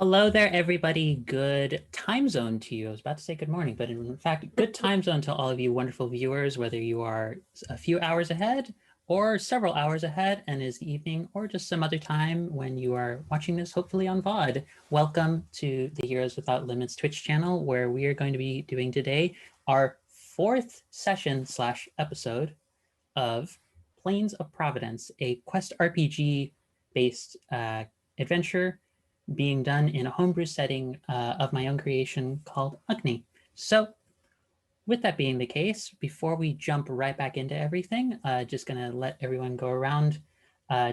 Hello there, everybody. Good time zone to you. I was about to say good morning, but in fact, good time zone to all of you wonderful viewers, whether you are a few hours ahead or several hours ahead and is evening or just some other time when you are watching this, hopefully on VOD. Welcome to the Heroes Without Limits Twitch channel, where we are going to be doing today our fourth session slash episode of Plains of Providence, a quest RPG based adventure being done in a homebrew setting of my own creation called Agni. So with that being the case, before we jump right back into everything, just gonna let everyone go around,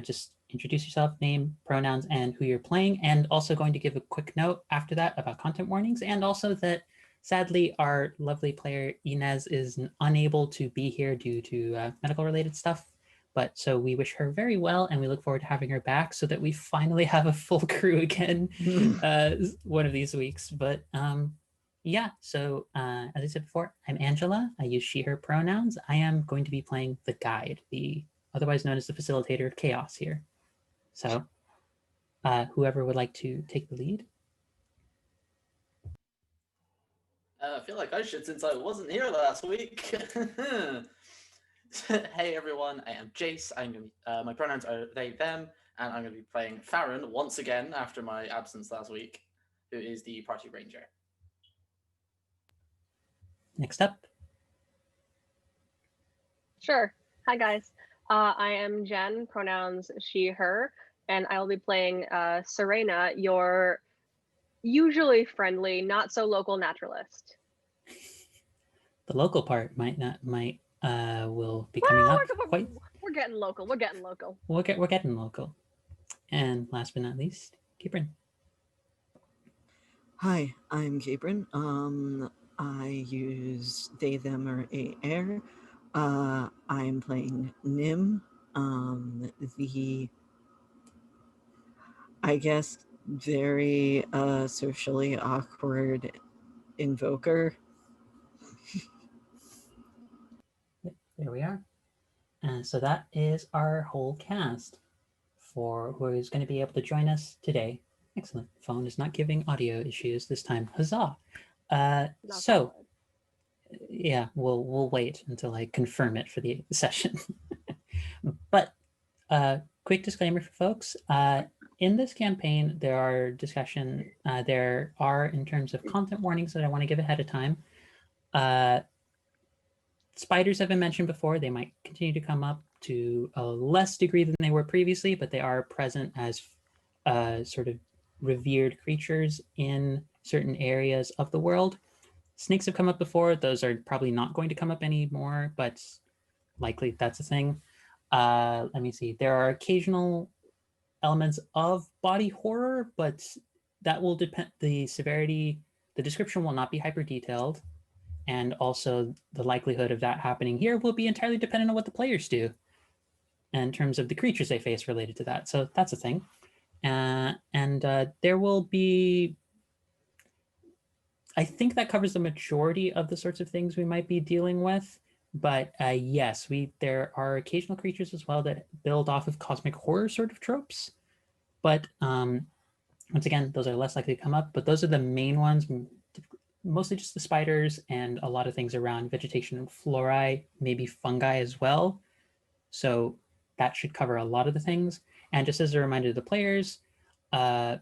just introduce yourself, name, pronouns, and who you're playing, and also going to give a quick note after that about content warnings, and also that sadly our lovely player Inez is unable to be here due to medical related stuff. But so we wish her very well, and we look forward to having her back so that we finally have a full crew again one of these weeks. But yeah, so as I said before, I'm Angela. I use she, her pronouns. I am going to be playing the guide, the otherwise known as the facilitator of chaos here. So whoever would like to take the lead. I feel like I should since I wasn't here last week. Hey everyone, I am Jace. My pronouns are they, them, and I'm going to be playing Farron once again after my absence last week, who is the party ranger. Next up. Sure. Hi, guys. I am Jen, pronouns she, her, and I will be playing Serena, your usually friendly, not so local naturalist. The local part will be coming up. We're getting local. We're getting local. We're getting local. And last but not least, Kiprin. Hi, I'm Capron. I use they, them, or air. I'm playing Nim, the, I guess, very socially awkward invoker. There we are. So that is our whole cast for who is going to be able to join us today. Excellent. Phone is not giving audio issues this time. Huzzah! So, yeah, we'll wait until I confirm it for the session. But quick disclaimer for folks. In this campaign, there are in terms of content warnings that I want to give ahead of time. Spiders have been mentioned before. They might continue to come up to a less degree than they were previously, but they are present as sort of revered creatures in certain areas of the world. Snakes have come up before. Those are probably not going to come up anymore, but likely that's a thing. Let me see. There are occasional elements of body horror, but that will depend. The severity, the description will not be hyper detailed. And also the likelihood of that happening here will be entirely dependent on what the players do in terms of the creatures they face related to that. So that's a thing. There will be, I think that covers the majority of the sorts of things we might be dealing with. But yes, there are occasional creatures as well that build off of cosmic horror sort of tropes. But once again, those are less likely to come up. But those are the main ones, mostly just the spiders and a lot of things around vegetation and flora, maybe fungi as well. So that should cover a lot of the things. And just as a reminder to the players, I've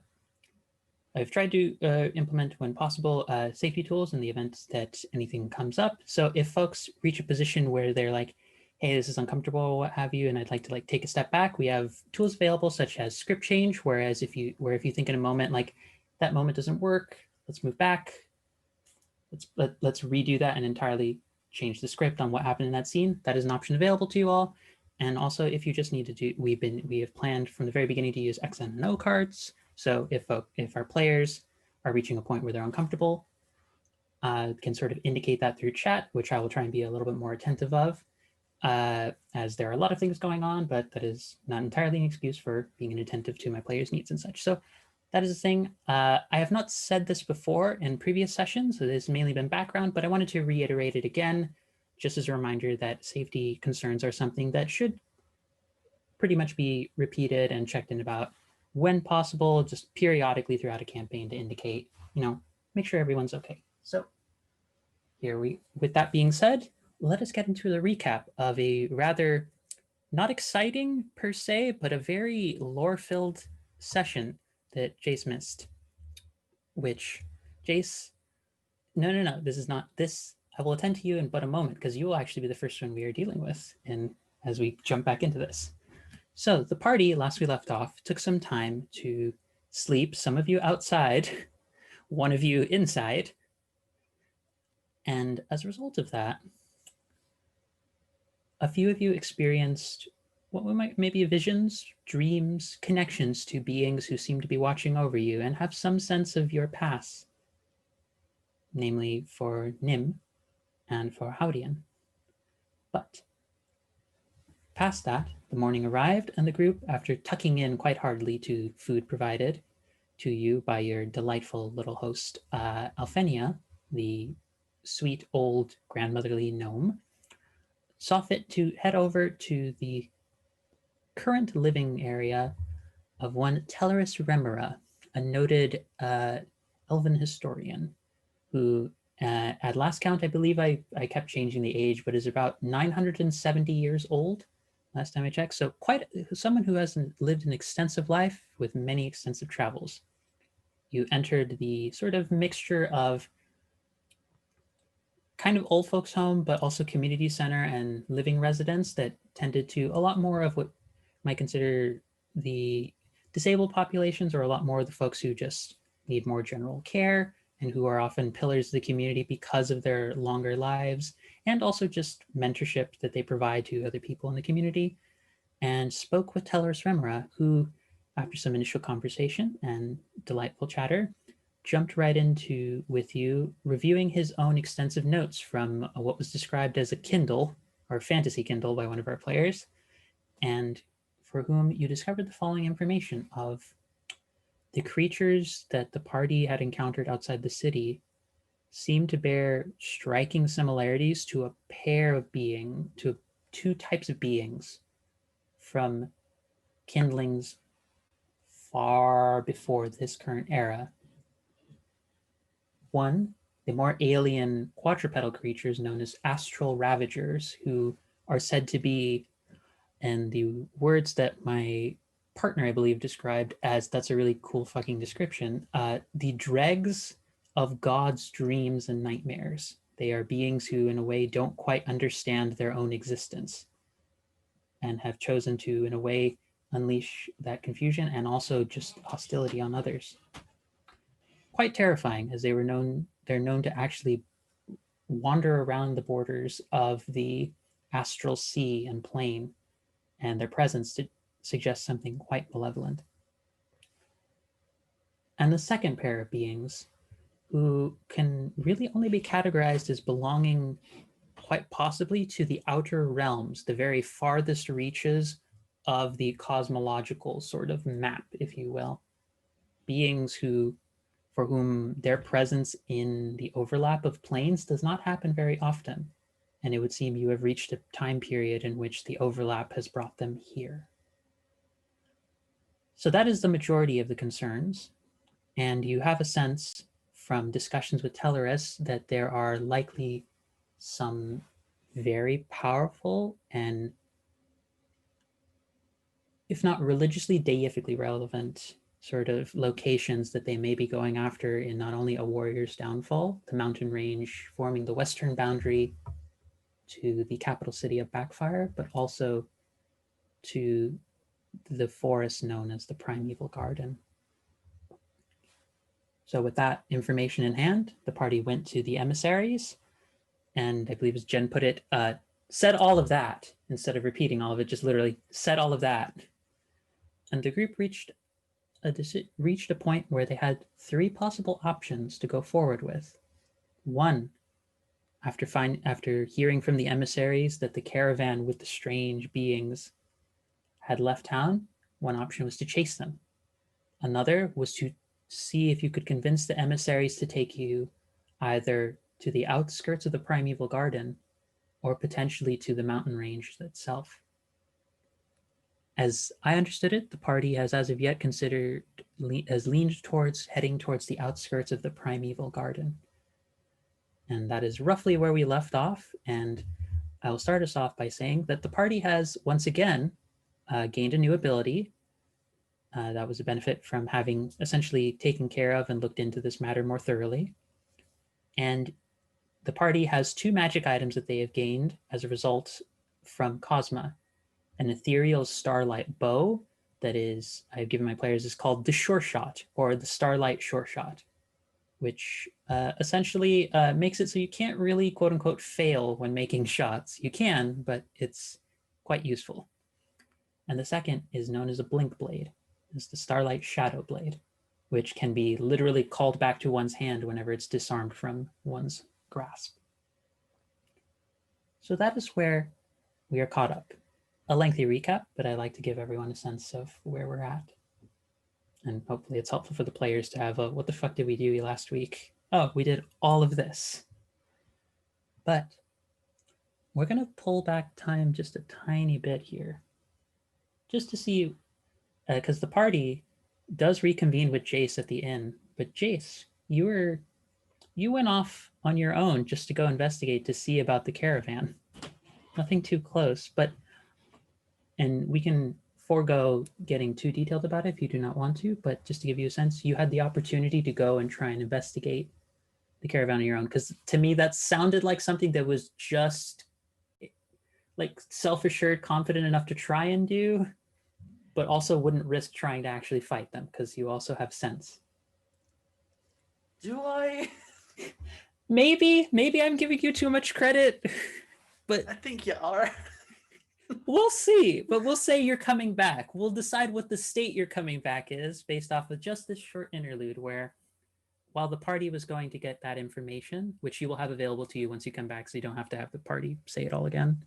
tried to implement, when possible, safety tools in the event that anything comes up. So if folks reach a position where they're like, hey, this is uncomfortable or what have you, and I'd like to take a step back, we have tools available such as script change, whereas if you think in a moment, like, that moment doesn't work, let's move back, let's redo that and entirely change the script on what happened in that scene. That is an option available to you all. And also, if you just need to do, we have planned from the very beginning to use X and O cards. So if our players are reaching a point where they're uncomfortable, can sort of indicate that through chat, which I will try and be a little bit more attentive of, as there are a lot of things going on, but that is not entirely an excuse for being inattentive to my players' needs and such. So that is a thing. I have not said this before in previous sessions, so this has mainly been background, but I wanted to reiterate it again, just as a reminder that safety concerns are something that should pretty much be repeated and checked in about when possible, just periodically throughout a campaign to indicate, make sure everyone's okay. So with that being said, let us get into the recap of a rather not exciting per se, but a very lore-filled session that Jace missed. Which, Jace, no, this is not this. I will attend to you in but a moment because you will actually be the first one we are dealing with, and as we jump back into this. So the party, last we left off, took some time to sleep. Some of you outside, one of you inside, and as a result of that, a few of you experienced what we might maybe visions, dreams, connections to beings who seem to be watching over you and have some sense of your past, namely for Nim and for Howdian. But past that, the morning arrived, and the group, after tucking in quite hardly to food provided to you by your delightful little host, Alphenia, the sweet old grandmotherly gnome, saw fit to head over to the current living area of one Tellerus Remora, a noted elven historian who, at last count, I believe I kept changing the age, but is about 970 years old last time I checked. So quite someone who has lived an extensive life with many extensive travels. You entered the sort of mixture of kind of old folks home, but also community center and living residence that tended to a lot more of what might consider the disabled populations, or a lot more of the folks who just need more general care and who are often pillars of the community because of their longer lives, and also just mentorship that they provide to other people in the community. And spoke with Tellerus Remora, who, after some initial conversation and delightful chatter, jumped right into with you, reviewing his own extensive notes from what was described as a Kindle, or fantasy Kindle by one of our players, and for whom you discovered the following information of the creatures that the party had encountered outside the city seemed to bear striking similarities to to two types of beings from kindlings far before this current era. One, the more alien quadrupedal creatures known as astral ravagers, who are said to be, and the words that my partner, I believe, described as, that's a really cool fucking description, the dregs of God's dreams and nightmares. They are beings who, in a way, don't quite understand their own existence and have chosen to, in a way, unleash that confusion and also just hostility on others. Quite terrifying, as they're known to actually wander around the borders of the astral sea and plane, and their presence to suggest something quite malevolent. And the second pair of beings, who can really only be categorized as belonging quite possibly to the outer realms, the very farthest reaches of the cosmological sort of map, if you will. Beings for whom their presence in the overlap of planes does not happen very often. And it would seem you have reached a time period in which the overlap has brought them here. So that is the majority of the concerns. And you have a sense from discussions with Tellerus that there are likely some very powerful and, if not religiously, deifically relevant sort of locations that they may be going after in not only a warrior's downfall, the mountain range forming the western boundary to the capital city of Backfire, but also to the forest known as the Primeval Garden. So with that information in hand, the party went to the emissaries, and I believe as Jen put it, said all of that, instead of repeating all of it, just literally said all of that. And the group reached a point where they had three possible options to go forward with. One, after hearing from the emissaries that the caravan with the strange beings had left town, one option was to chase them. Another was to see if you could convince the emissaries to take you either to the outskirts of the Primeval Garden or potentially to the mountain range itself. As I understood it, the party has as of yet has leaned towards heading towards the outskirts of the primeval garden. And that is roughly where we left off. And I will start us off by saying that the party has once again gained a new ability. That was a benefit from having essentially taken care of and looked into this matter more thoroughly. And the party has 2 magic items that they have gained as a result from Cosma. An ethereal starlight bow that is, I've given my players, is called the Sure Shot, or the Starlight Sure Shot, which essentially makes it so you can't really quote unquote fail when making shots. You can, but it's quite useful. And the second is known as a Blink Blade. It's the Starlight Shadow Blade, which can be literally called back to one's hand whenever it's disarmed from one's grasp. So that is where we are caught up. A lengthy recap, but I like to give everyone a sense of where we're at. And hopefully it's helpful for the players to have a, what the fuck did we do last week? Oh, we did all of this. But we're going to pull back time just a tiny bit here. Just to see, because the party does reconvene with Jace at the inn. But Jace, you went off on your own just to go investigate to see about the caravan. Nothing too close, but and we can forego getting too detailed about it if you do not want to, but just to give you a sense, you had the opportunity to go and try and investigate the caravan on your own, because to me that sounded like something that was just like self-assured, confident enough to try and do, but also wouldn't risk trying to actually fight them because you also have sense. Do I? Maybe I'm giving you too much credit, but I think you are. we'll see. But we'll say you're coming back. We'll decide what the state you're coming back is based off of just this short interlude where while the party was going to get that information, which you will have available to you once you come back so you don't have to have the party say it all again.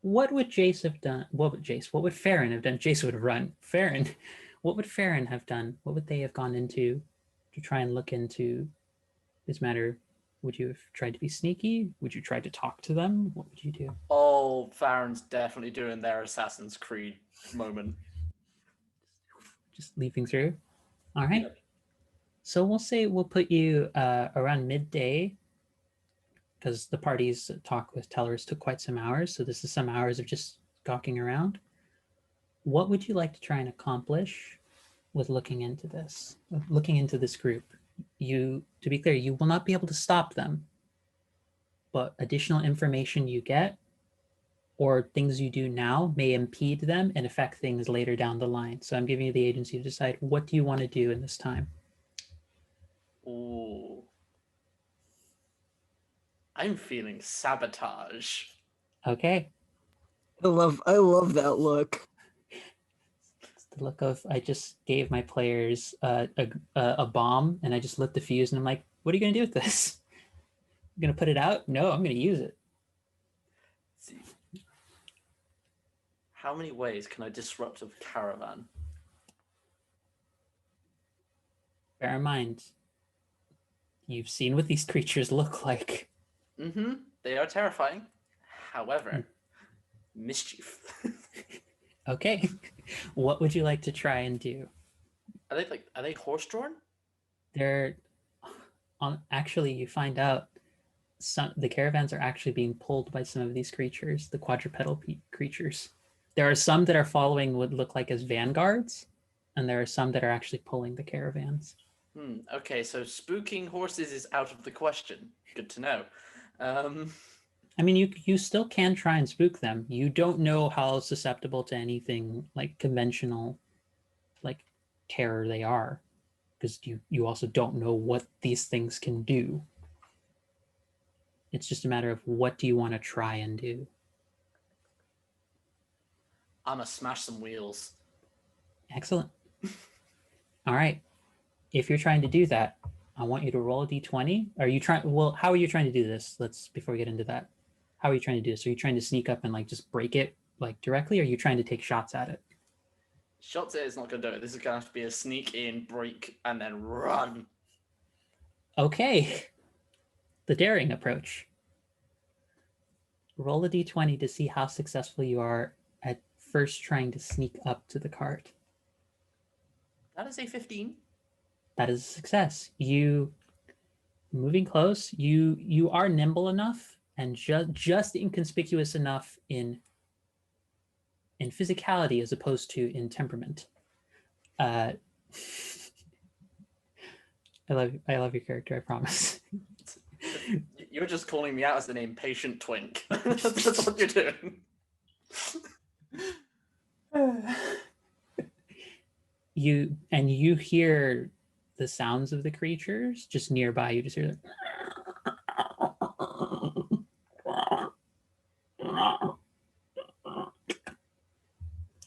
What would Jace have done? What would Farron have done? Jace would run. Farron, what would Farron have done? What would they have gone into to try and look into this matter? Would you have tried to be sneaky? Would you try to talk to them? What would you do? Oh, Farron's definitely doing their Assassin's Creed moment. Just leaping through? All right. Yep. So we'll say we'll put you around midday because the party's talk with tellers took quite some hours. So this is some hours of just gawking around. What would you like to try and accomplish with looking into this group? You, to be clear, you will not be able to stop them, but additional information you get or things you do now may impede them and affect things later down the line. So I'm giving you the agency to decide what do you want to do in this time. Ooh. I'm feeling sabotage. Okay. I love that look. It's the look of I just gave my players a bomb and I just lit the fuse and I'm like, what are you gonna do with this? I'm gonna put it out? No, I'm gonna use it. Let's see. How many ways can I disrupt a caravan? Bear in mind, you've seen what these creatures look like. Mm-hmm. They are terrifying. However, mischief. Okay. What would you like to try and do? Are they horse-drawn? They're actually, you find out the caravans are actually being pulled by some of these creatures, the quadrupedal creatures. There are some that are following what look like as vanguards, and there are some that are actually pulling the caravans. Okay, so spooking horses is out of the question. Good to know. I mean, you still can try and spook them. You don't know how susceptible to anything like conventional, like terror they are, because you also don't know what these things can do. It's just a matter of what do you want to try and do. I'm gonna smash some wheels. Excellent. All right. If you're trying to do that, I want you to roll a d20. Are you trying? Well, how are you trying to do this? Before we get into that, how are you trying to do this? Are you trying to sneak up and like just break it like directly? Or are you trying to take shots at it? Shots it is not gonna do it. This is gonna have to be a sneak in, break, and then run. Okay. The daring approach. Roll a d20 to see how successful you are at first trying to sneak up to the cart. That is a 15. That is a success. You moving close. You are nimble enough and just inconspicuous enough in physicality as opposed to in temperament. Uh, I love your character. I promise. You're just calling me out as an impatient twink. That's what you're doing. You hear the sounds of the creatures just nearby. You just hear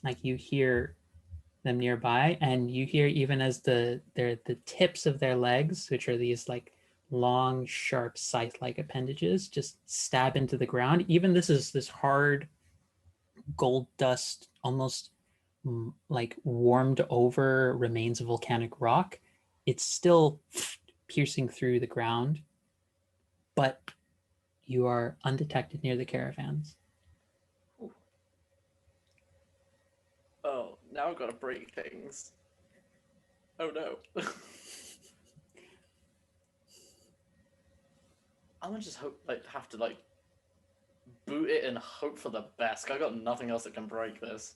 like you hear them nearby, and you hear even as the tips of their legs, which are these like long, sharp, scythe-like appendages, just stab into the ground. Even this hard gold dust, almost like warmed over remains of volcanic rock. It's still piercing through the ground, but you are undetected near the caravans. Ooh. Oh, now I've got to break things. Oh no. I'm gonna just have to boot it and hope for the best. I got nothing else that can break this.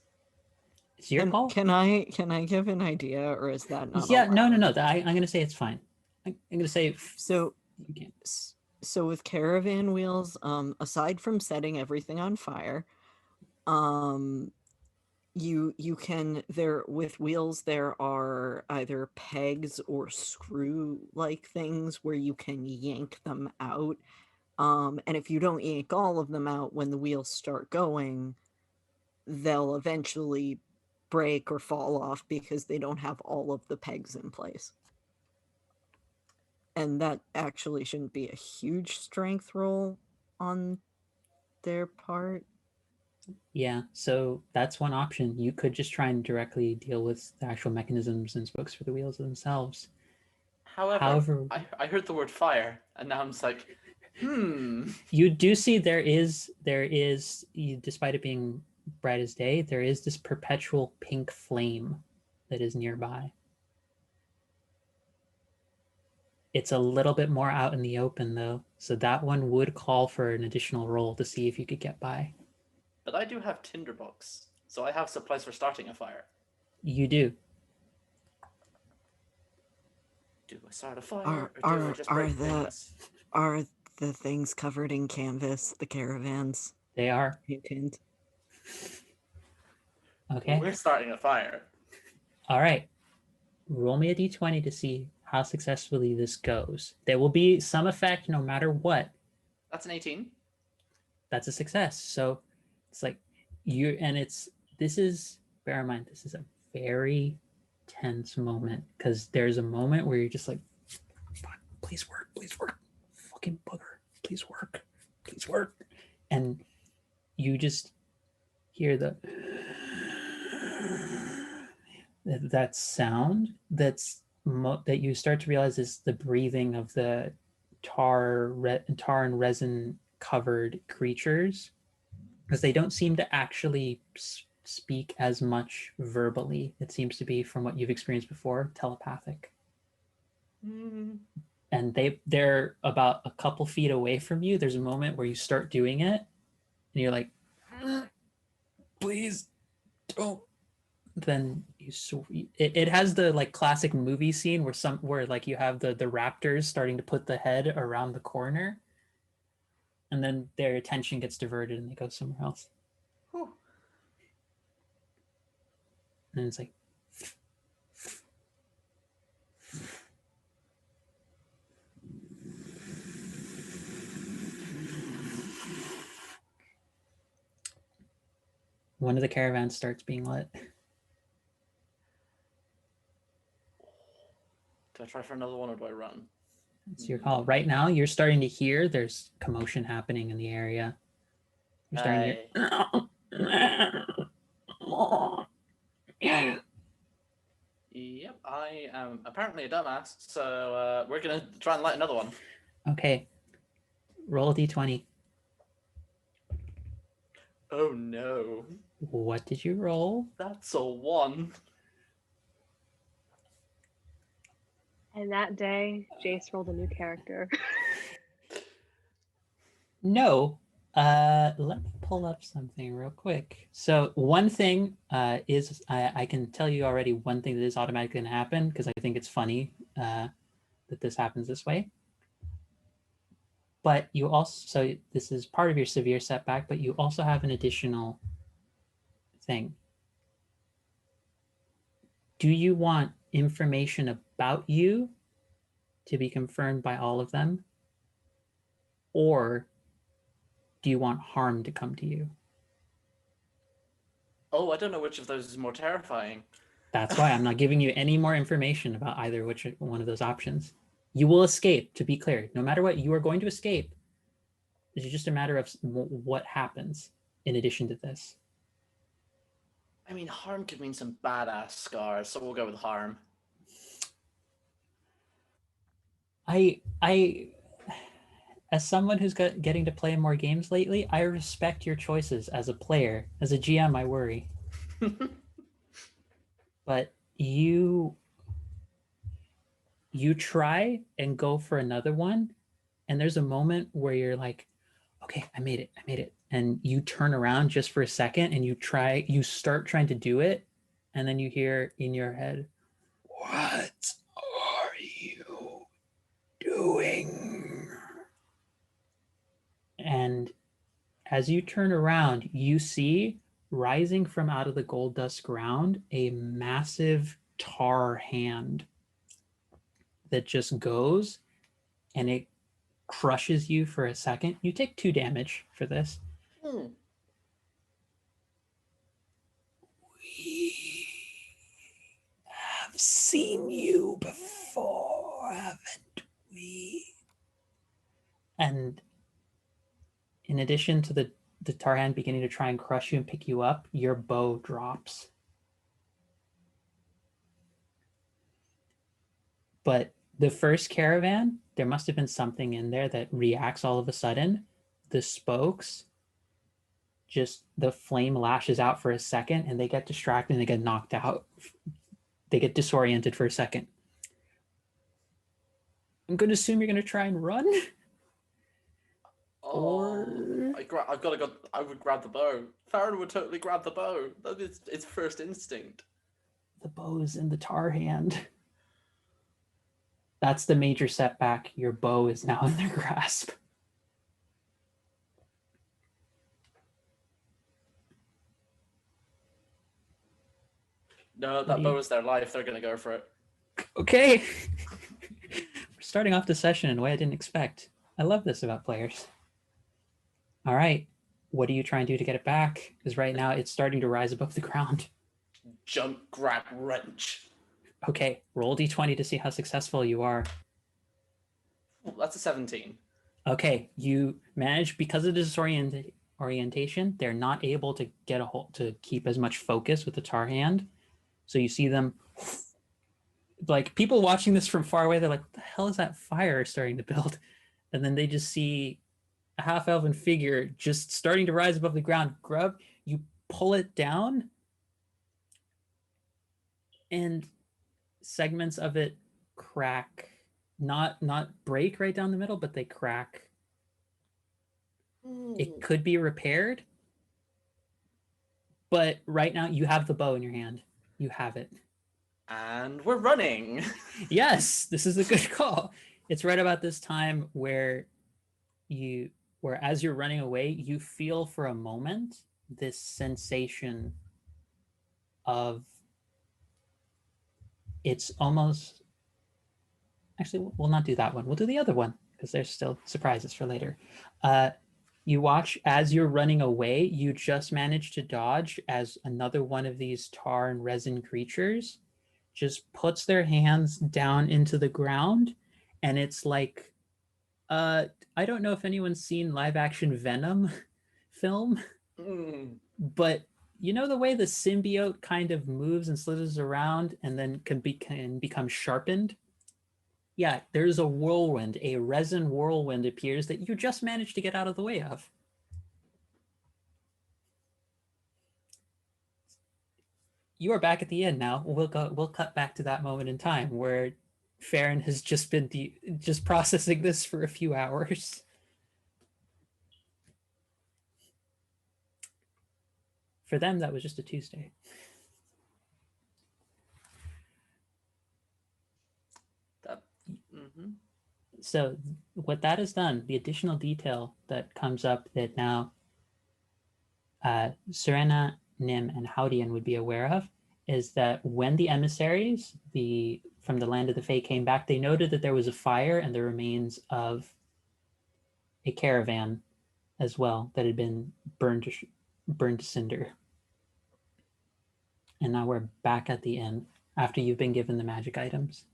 It's your call. Can I give an idea, or is that not Yeah, no. allowed? I'm going to say it's fine. I'm going to say So you can. so with caravan wheels, aside from setting everything on fire, you can, there with wheels there are either pegs or screw like things where you can yank them out. And if you don't yank all of them out when the wheels start going, they'll eventually break or fall off because they don't have all of the pegs in place. And that actually shouldn't be a huge strength roll on their part. Yeah, so that's one option. You could just try and directly deal with the actual mechanisms and spokes for the wheels themselves. However, I heard the word fire, and now I'm just like, You do see there is, despite it being bright as day, there is this perpetual pink flame that is nearby. It's a little bit more out in the open though, so that one would call for an additional roll to see if you could get by. But I do have tinderbox, so I have supplies for starting a fire. You do. Do I start a fire, or do I just break things? Are the things covered in canvas the caravans? They are. Painted? Okay. We're starting a fire. All right. Roll me a d20 to see how successfully this goes. There will be some effect no matter what. That's an 18. That's a success. So it's like bear in mind, this is a very tense moment because there's a moment where you're just like, please work, fucking bugger, please work. And you just hear that sound that you start to realize is the breathing of the tar and resin covered creatures, because they don't seem to actually speak as much verbally. It seems to be, from what you've experienced before, telepathic. And they're about a couple feet away from you. There's a moment where you start doing it and you're like, please don't. Then it has the like classic movie scene where like you have the raptors starting to put the head around the corner, and then their attention gets diverted and they go somewhere else. Whew. And it's like, one of the caravans starts being lit. Do I try for another one, or do I run? It's your call. Right now, you're starting to hear there's commotion happening in the area. You're starting to Yep, I am apparently a dumbass, so we're gonna try and light another one. Okay. Roll a d20. Oh no. What did you roll? That's a 1. And that day, Jace rolled a new character. No. Let me pull up something real quick. So one thing is I can tell you already one thing that is automatically going to happen because I think it's funny that this happens this way. But you also, so this is part of your severe setback, but you also have an additional thing. Do you want information about you to be confirmed by all of them? Or do you want harm to come to you? Oh, I don't know which of those is more terrifying. That's why I'm not giving you any more information about either which one of those options. You will escape, to be clear. No matter what, you are going to escape. It's just a matter of what happens in addition to this. I mean, harm could mean some badass scars, so we'll go with harm. I as someone who's getting to play more games lately, I respect your choices as a player. As a GM, I worry. But you try and go for another one, and there's a moment where you're like, okay, I made it. And you turn around just for a second and you start trying to do it, and then you hear in your head, what are you doing? And as you turn around, you see rising from out of the gold dust ground a massive tar hand that just goes and it crushes you for a second. You take 2 damage for this. We have seen you before, haven't we? And in addition to the tar hand beginning to try and crush you and pick you up, your bow drops. But the first caravan, there must have been something in there that reacts all of a sudden. The spokes, just the flame lashes out for a second and they get distracted and they get knocked out. They get disoriented for a second. I'm going to assume you're going to try and run. Oh, I would grab the bow. Fauna would totally grab the bow. That is its first instinct. The bow's in the tar hand. That's the major setback. Your bow is now in their grasp. No, that bow is their life. They're going to go for it. Okay. We're starting off the session in a way I didn't expect. I love this about players. All right. What are you trying to do to get it back? Because right now it's starting to rise above the ground. Jump, grab, wrench. Okay. Roll d20 to see how successful you are. Oh, that's a 17. Okay. You manage, because of the orientation, they're not able to get to keep as much focus with the tar hand. So you see them, like people watching this from far away, they're like, what the hell is that fire starting to build? And then they just see a half-elven figure just starting to rise above the ground. Grub, you pull it down and segments of it crack. Not break right down the middle, but they crack. It could be repaired. But right now you have the bow in your hand. You have it. And we're running. Yes, this is a good call. It's right about this time where as you're running away, you feel for a moment this sensation of, it's almost, actually, we'll not do that one. We'll do the other one because there's still surprises for later. You watch as you're running away, you just manage to dodge as another one of these tar and resin creatures just puts their hands down into the ground, and it's like, I don't know if anyone's seen live action Venom film, but you know the way the symbiote kind of moves and slithers around and then can become sharpened? Yeah, there's a whirlwind, a resin whirlwind appears that you just managed to get out of the way of. you are back at the inn now. We'll cut back to that moment in time where Farron has just been just processing this for a few hours. For them, that was just a Tuesday. Mm-hmm. So what that has done, the additional detail that comes up that now Serena, Nim, and Howdian would be aware of is that when the emissaries from the land of the Fae came back, they noted that there was a fire and the remains of a caravan as well that had been burned to cinder. And now we're back at the inn after you've been given the magic items.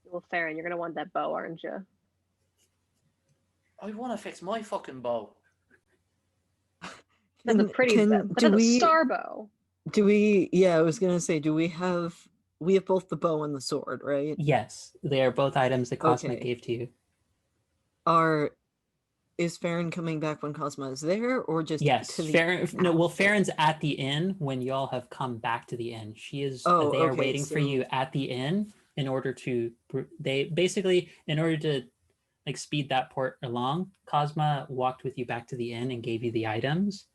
Well, Farron, you're gonna want that bow, aren't you? I want to fix my fucking bow. That's a pretty bow, but that's a star bow. Do we? Yeah, I was gonna say, do we have both the bow and the sword, right? Yes, they are both items that Cosma gave to you. Is Farron coming back when Cosma is there, or just yes? to the Farron. No, well, Farron's at the inn when y'all have come back to the inn. She is there waiting for you at the inn in order to. They basically in order to like speed that port along. Cosma walked with you back to the inn and gave you the items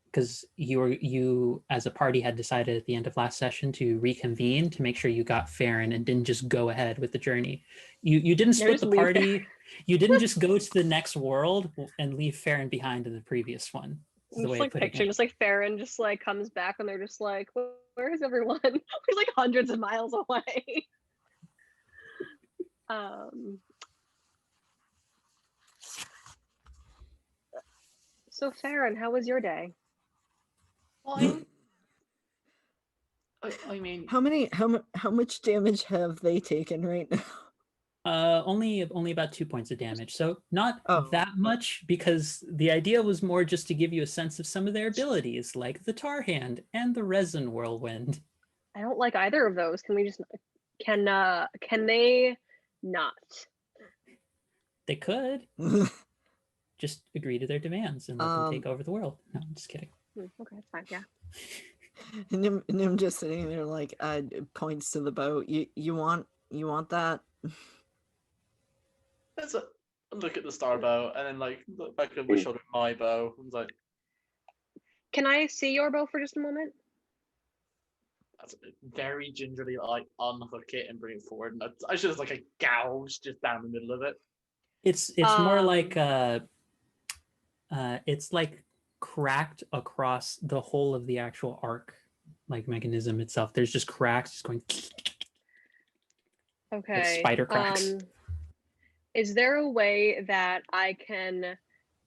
because you as a party had decided at the end of last session to reconvene to make sure you got Farron and didn't just go ahead with the journey. You didn't split the party. You didn't just go to the next world and leave Farron behind in the previous one. Just like picture, just like Farron just like comes back and they're just like, where is everyone? We're like hundreds of miles away. So Farron, how was your day? Fine. I mean, how much damage have they taken right now? Only about 2 points of damage, so not that much, because the idea was more just to give you a sense of some of their abilities, like the Tar Hand and the Resin Whirlwind. I don't like either of those. Can we just can they not? They could just agree to their demands and let them take over the world. No, I'm just kidding. Okay, that's fine. Yeah. Nim just sitting there like points to the bow. You want that? Let's look at the star bow and then like look back over my shoulder at my bow. I was like, can I see your bow for just a moment? That's very gingerly like unhook it and bring it forward. And I should have like a gouge just down the middle of it. It's more like it's like cracked across the whole of the actual arc, like mechanism itself. There's just cracks just going. Okay. Like spider cracks. Is there a way that I can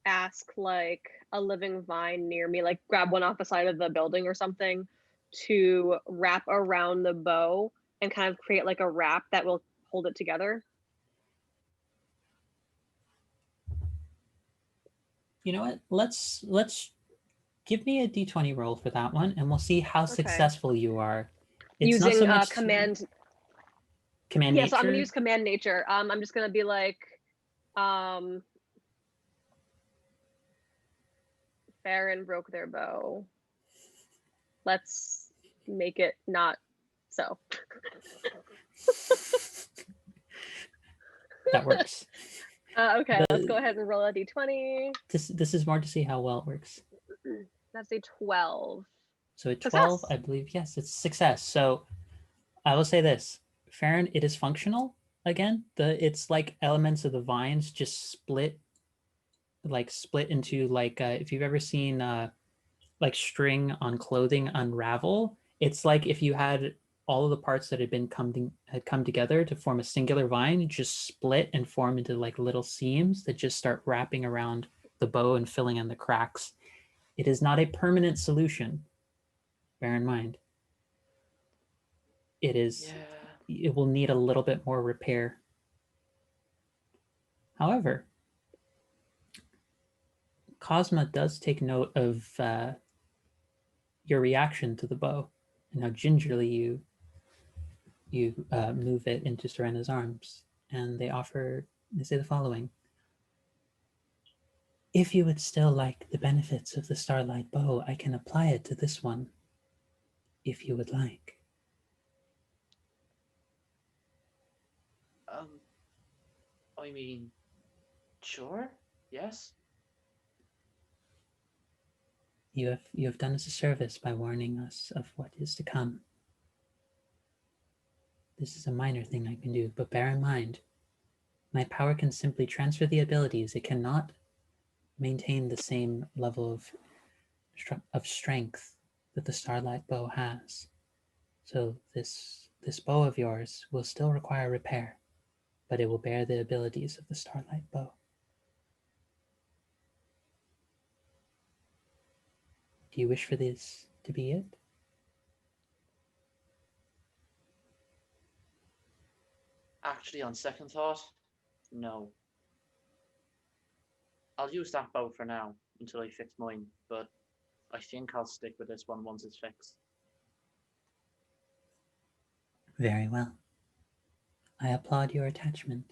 ask like a living vine near me, like grab one off the side of the building or something, to wrap around the bow and kind of create like a wrap that will hold it together? You know what? Let's give me a d20 roll for that one, and we'll see how successful you are. It's using not so much command nature. Yeah, so I'm gonna use command nature. I'm just gonna be like, Farron broke their bow. Let's make it not so. That works. Okay, let's go ahead and roll a d20. This is more to see how well it works. That's a 12. So a 12, success. I believe, yes, it's success. So I will say this, Farron, it is functional again. It's like elements of the vines just split into like if you've ever seen like string on clothing unravel. It's like if you had all of the parts that had come together to form a singular vine just split and form into like little seams that just start wrapping around the bow and filling in the cracks. It is not a permanent solution. Bear in mind. It is. Yeah. It will need a little bit more repair. However, Cosma does take note of your reaction to the bow and how gingerly you move it into Serena's arms, and they say the following: If you would still like the benefits of the Starlight Bow, I can apply it to this one, if you would like. I mean, sure, yes. You have done us a service by warning us of what is to come. This is a minor thing I can do, but bear in mind, my power can simply transfer the abilities. It cannot maintain the same level of strength that the Starlight Bow has. So this bow of yours will still require repair, but it will bear the abilities of the Starlight Bow. Do you wish for this to be it? Actually, on second thought, no. I'll use that bow for now until I fix mine, but I think I'll stick with this one once it's fixed. Very well. I applaud your attachment.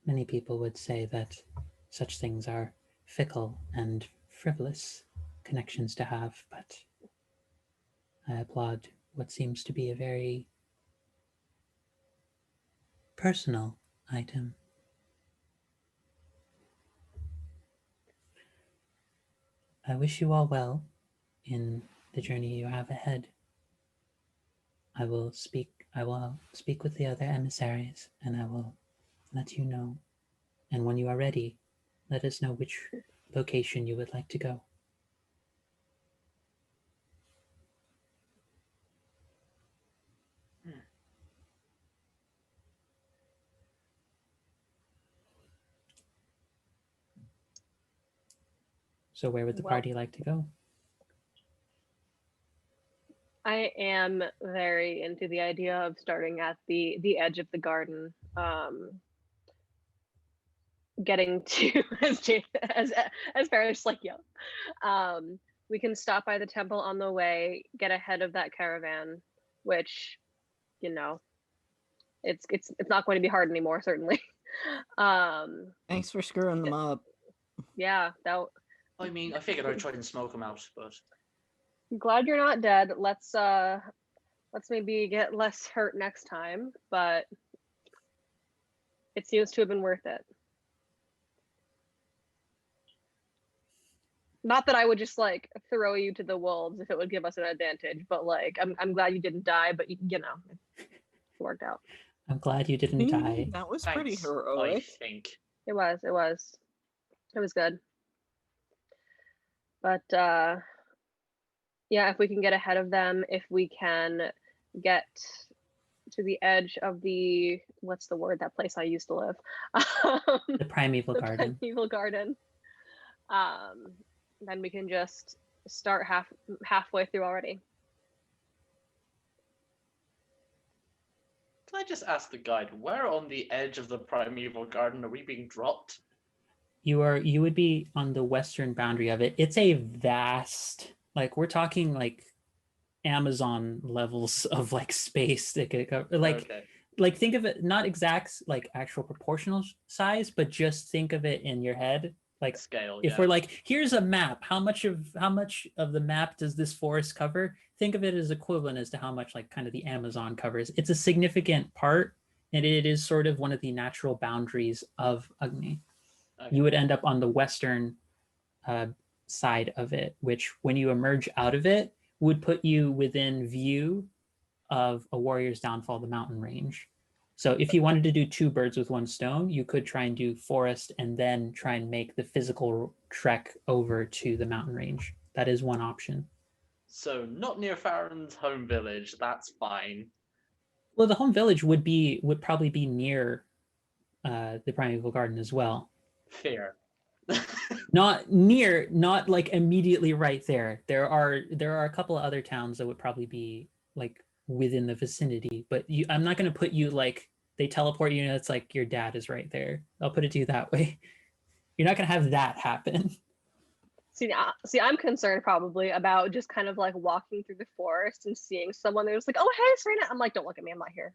Many people would say that such things are fickle and frivolous connections to have, but I applaud what seems to be a very personal item. I wish you all well in the journey you have ahead. I will speak with the other emissaries, and I will let you know. And when you are ready, let us know which location you would like to go. So where would the party like to go? I am very into the idea of starting at the edge of the garden. Getting to as Paris like we can stop by the temple on the way, get ahead of that caravan, which, you know, it's not going to be hard anymore, certainly. Thanks for screwing them up. Yeah, that. I mean, I figured I'd try and smoke them out, but I'm glad you're not dead. Let's maybe get less hurt next time, but it seems to have been worth it. Not that I would just like throw you to the wolves if it would give us an advantage, but like I'm glad you didn't die, but you know, it worked out. I'm glad you didn't die. That was thanks, pretty heroic. I think. It was good. But yeah, if we can get ahead of them, if we can get to the edge of what's the word, that place I used to live. The Primeval Garden. Primeval Garden. Then we can just start halfway through already. Can I just ask the guide, where on the edge of the Primeval Garden are we being dropped? You would be on the western boundary of it. It's a vast, like we're talking like Amazon levels of like space that could cover. Like think of it not exact like actual proportional size, but just think of it in your head. Like Scale. If we're like, here's a map, how much of the map does this forest cover? Think of it as equivalent as to how much like kind of the Amazon covers. It's a significant part, and it is sort of one of the natural boundaries of Agni. Okay. You would end up on the western side of it, which when you emerge out of it would put you within view of a warrior's downfall, the mountain range. So if you wanted to do two birds with one stone, you could try and do forest and then try and make the physical trek over to the mountain range. That is one option. So not near Farron's home village, that's fine. Well, the home village would probably be near the Primeval Garden as well. Fair. Not like immediately right there. There are a couple of other towns that would probably be like within the vicinity, but I'm not going to put you like they teleport you and it's like your dad is right there. I'll put it to you that way. You're not going to have that happen. See, I'm concerned probably about just kind of like walking through the forest and seeing someone there's like, oh, hey, Serena. I'm like, don't look at me. I'm not here.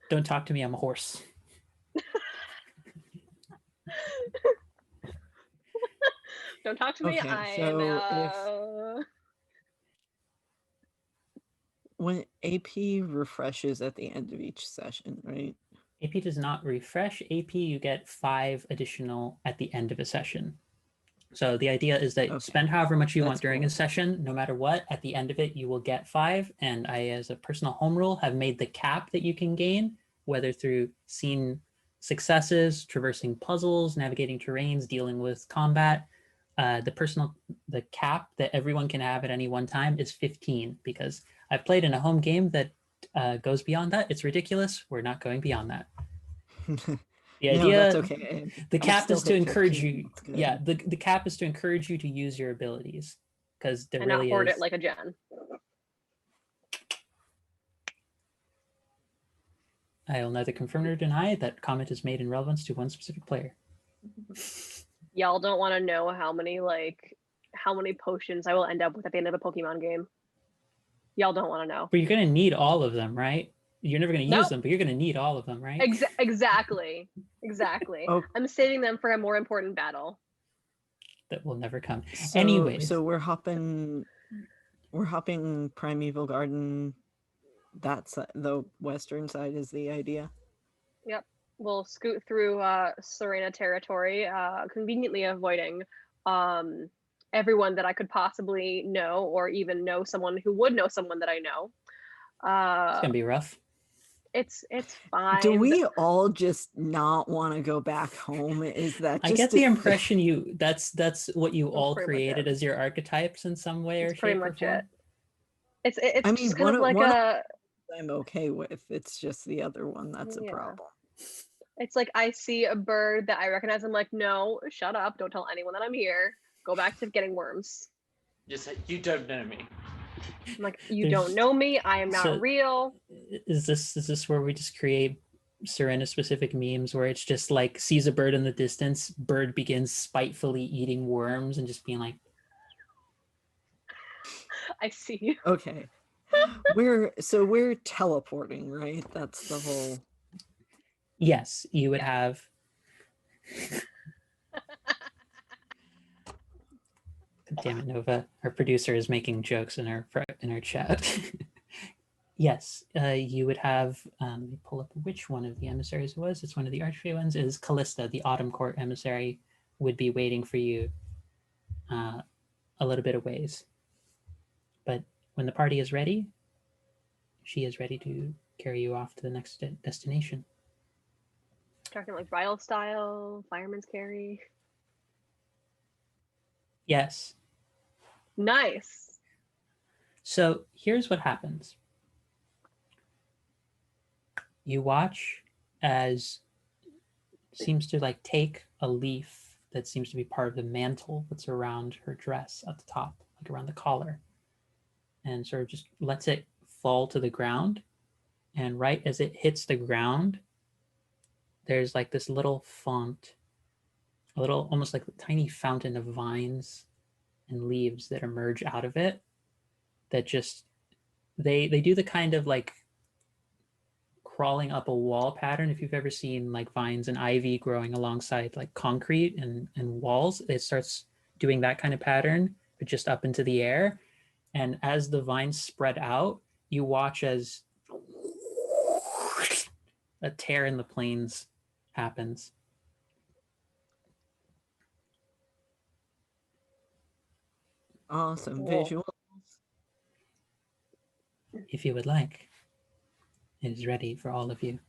Don't talk to me. I'm a horse. Don't talk to me. Okay, I so am. when AP refreshes at the end of each session, right? AP does not refresh. AP, you get 5 additional at the end of a session. So the idea is that Okay. spend however much you That's want during cool. a session, no matter what, at the end of it, you will get 5. And I, as a personal home rule, have made the cap that you can gain, whether through scene successes, traversing puzzles, navigating terrains, dealing with combat. The cap that everyone can have at any one time is 15, because I've played in a home game that goes beyond that. It's ridiculous. We're not going beyond that. The No, that's idea, okay. the I've cap still is to hit encourage 15, you. that's good. Yeah, the cap is to encourage you to use your abilities, because there And not really hoard is. it like a Jen. I will neither confirm nor deny that comment is made in relevance to one specific player. Y'all don't want to know how many potions I will end up with at the end of a Pokemon game. Y'all don't want to know. But you're going to need all of them, right? You're never going to use Nope. them, but you're going to need all of them, right? Exactly. Oh. I'm saving them for a more important battle. That will never come. So, Anyways. so we're hopping Primeval Garden. That's the western side is the idea. Yep. We'll scoot through Serena territory, conveniently avoiding everyone that I could possibly know, or even know someone who would know someone that I know. It's going to be rough. It's fine. Do we all just not want to go back home? Is that just I get the impression that's what you all pretty much created it. as your archetypes in some way or That's pretty shape or much form? it. It's I mean, just kind of like a I'm okay with. It's just the other one that's a Yeah. problem. It's like I see a bird that I recognize. I'm like, no, shut up! Don't tell anyone that I'm here. Go back to getting worms. Just say, you don't know me. I'm like, you don't know me. I am not So- real. Is this where we just create Serena specific memes where it's just like sees a bird in the distance, bird begins spitefully eating worms and just being like, I see you. Okay. We're teleporting, right? That's the whole. yes, you would have. Damn it, Nova. Our producer is making jokes in our chat. Yes, you would have. Let me pull up which one of the emissaries it was. It's one of the archfey ones. Is Callista, the Autumn Court emissary, would be waiting for you a little bit of ways. But when the party is ready, she is ready to carry you off to the next destination. Talking like bridal style, fireman's carry. Yes. Nice. So here's what happens. You watch as seems to like take a leaf that seems to be part of the mantle that's around her dress at the top, like around the collar, and sort of just lets it fall to the ground. And right as it hits the ground, there's like this little font, a little almost like a tiny fountain of vines and leaves that emerge out of it, that just they do the kind of like crawling up a wall pattern. If you've ever seen like vines and ivy growing alongside like concrete and walls, it starts doing that kind of pattern, but just up into the air. And as the vines spread out, you watch as a tear in the plains happens. Awesome Cool. visual. If you would like, it is ready for all of you.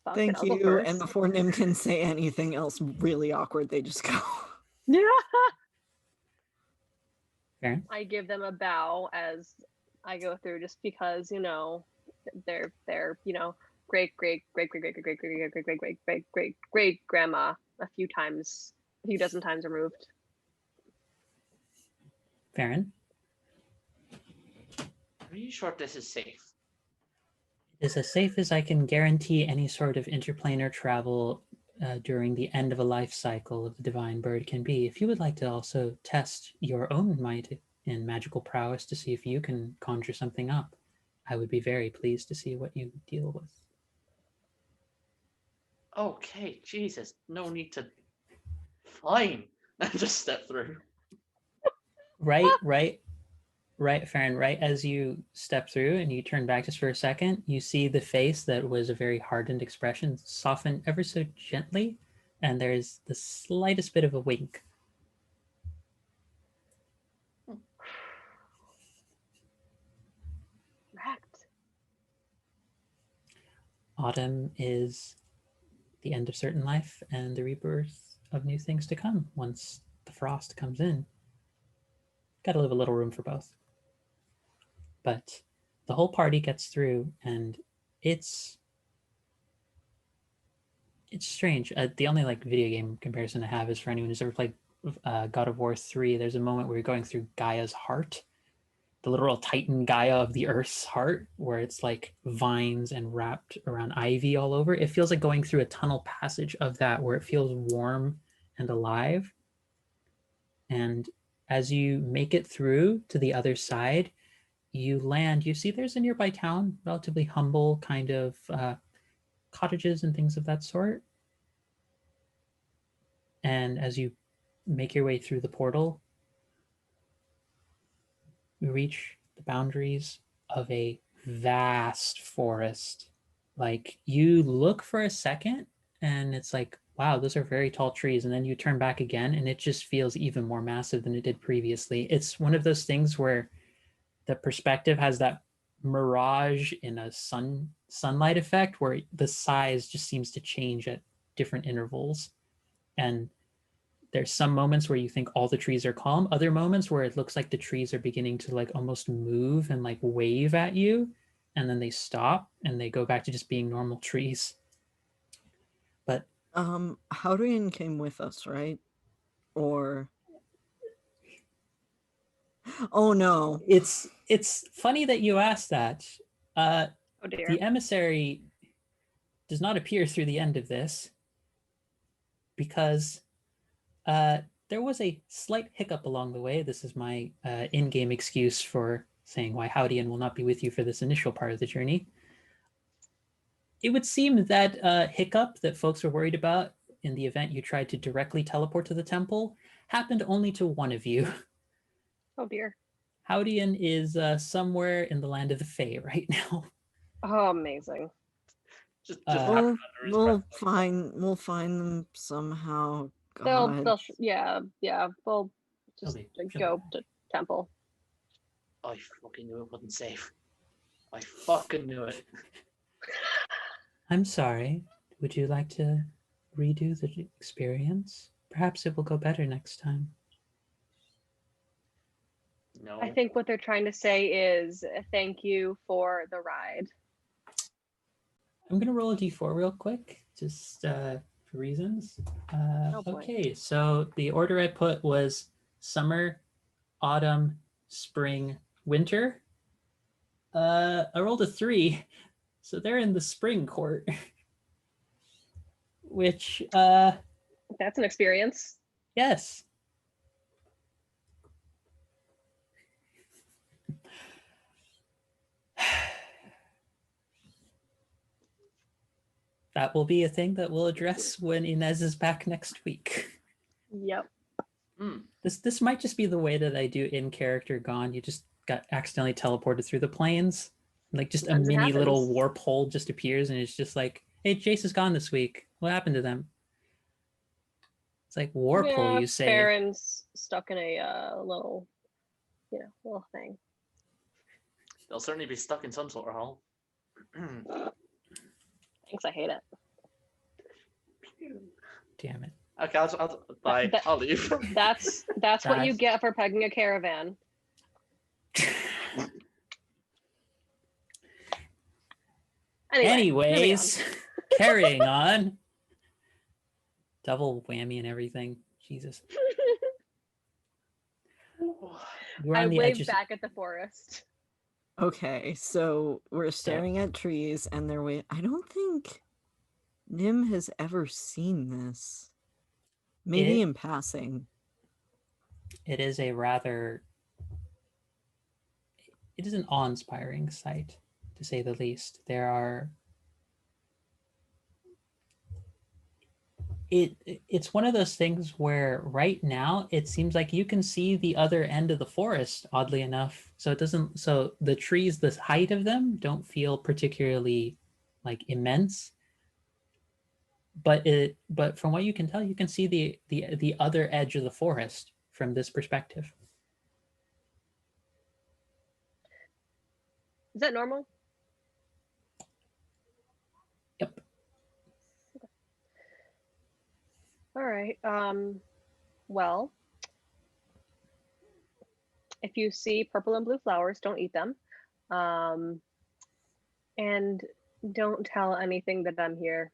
Fuck it, Thank I'll go you. first. And before Nim can say anything else really awkward, they just go. Yeah. Karen? I give them a bow as I go through, just because they're great grandma a few dozen times removed. Farron? Are you sure this is safe? It is as safe as I can guarantee any sort of interplanar travel during the end of a life cycle of the divine bird can be. If you would like to also test your own might and magical prowess to see if you can conjure something up, I would be very pleased to see what you deal with. Okay, Jesus, no need to. Fine. And just step through. Right, Farron, right as you step through and you turn back just for a second, you see the face that was a very hardened expression soften ever so gently, and there's the slightest bit of a wink. Correct. Autumn is the end of certain life and the rebirth of new things to come once the frost comes in. Got to leave a little room for both. But the whole party gets through, and it's strange. The only like video game comparison I have is for anyone who's ever played God of War 3. There's a moment where you're going through Gaia's heart, the literal Titan Gaia of the Earth's heart, where it's like vines and wrapped around ivy all over. It feels like going through a tunnel passage of that, where it feels warm and alive. And as you make it through to the other side, you land. You see there's a nearby town, relatively humble kind of cottages and things of that sort. And as you make your way through the portal, you reach the boundaries of a vast forest. Like you look for a second and it's like, wow, those are very tall trees. And then you turn back again and it just feels even more massive than it did previously. It's one of those things where the perspective has that mirage in a sunlight effect where the size just seems to change at different intervals. And there's some moments where you think all the trees are calm, other moments where it looks like the trees are beginning to like almost move and like wave at you, and then they stop and they go back to just being normal trees. But Howdian came with us, right? Or oh no. it's funny that you asked that. Oh dear. The emissary does not appear through the end of this because there was a slight hiccup along the way. This is my in-game excuse for saying why Howdian will not be with you for this initial part of the journey. It would seem that hiccup that folks were worried about in the event you tried to directly teleport to the temple happened only to one of you. Oh dear. Howdian is somewhere in the land of the Fae right now. Oh, amazing. Just We'll find them somehow. God. They'll yeah. We'll just She'll go be to temple. I fucking knew it wasn't safe. I fucking knew it. I'm sorry. Would you like to redo the experience? Perhaps it will go better next time. No. I think what they're trying to say is thank you for the ride. I'm going to roll a d4 real quick, just for reasons. Oh, boy. Okay, so the order I put was summer, autumn, spring, winter. I rolled a 3, so they're in the spring court, which, That's an experience. yes. That will be a thing that we'll address when Inez is back next week. Yep. This might just be the way that I do in character Gone. You just got accidentally teleported through the planes. Like just Sometimes a it mini little happens. warp hole just appears and it's just like, hey, Jace is gone this week. What happened to them? It's like warp hole, Yeah, you say. Farron's stuck in a little, little thing. They'll certainly be stuck in some sort of hole. Thanks, I hate it. Damn it. Okay, bye. I'll leave. That's what you get for pegging a caravan. Anyways, carrying on. Double whammy and everything. Jesus. I waved back at the forest. Okay, so we're staring at trees and they're I don't think Nim has ever seen this. Maybe in passing. It is an awe-inspiring sight, to say the least. There are it's one of those things where right now it seems like you can see the other end of the forest, oddly enough. So it doesn't, so the trees, the height of them don't feel particularly like immense, but from what you can tell, you can see the other edge of the forest from this perspective. Is that normal? Yep. All right. Well, if you see purple and blue flowers, don't eat them. And don't tell anything that I'm here.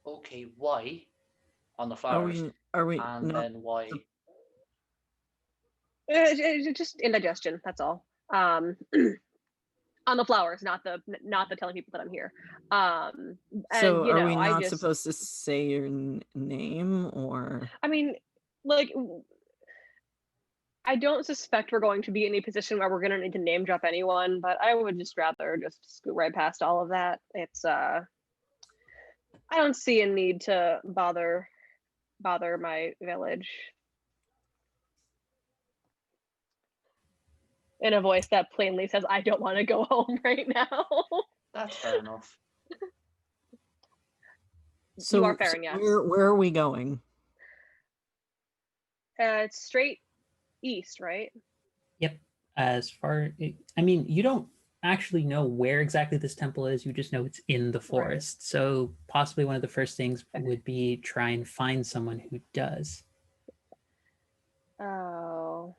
Okay, why on the Are flowers, we and not? then why? Just indigestion, that's all. On the flowers, not the telling people that I'm here. And So you are know, we I not just, supposed to say your name or? I mean, like, I don't suspect we're going to be in a position where we're going to need to name drop anyone, but I would just rather just scoot right past all of that. It's I don't see a need to bother my village. In a voice that plainly says, I don't want to go home right now. That's fair enough. So, You are fair, and yes. where are we going? It's straight east, right? Yep. As far, I mean, you don't actually know where exactly this temple is. You just know it's in the forest. Right. So possibly one of the first things would be try and find someone who does. Oh,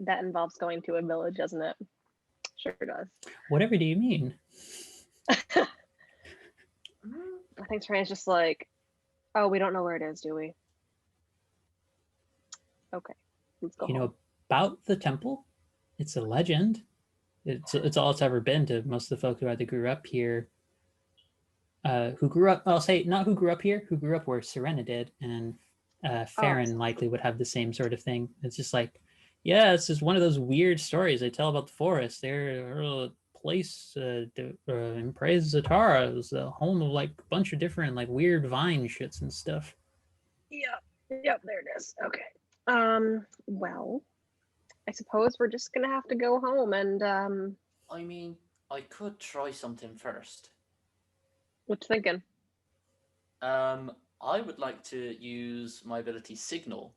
that involves going to a village, doesn't it? Sure does. Whatever do you mean? I think Trey's just like, oh, we don't know where it is, do we? Okay, let's go. You home. know about the temple? It's a legend. It's all it's ever been to most of the folk who either grew up here, who grew up. I'll say not who grew up here, who grew up where Serena did, and Farron likely would have the same sort of thing. It's just like, yeah, it's just one of those weird stories they tell about the forest. They're a place in praise of Zatara. It was the home of like a bunch of different like weird vine shits and stuff. Yep, there it is. Okay. Well, I suppose we're just gonna have to go home and I mean, I could try something first. What you thinking? I would like to use my ability Signal.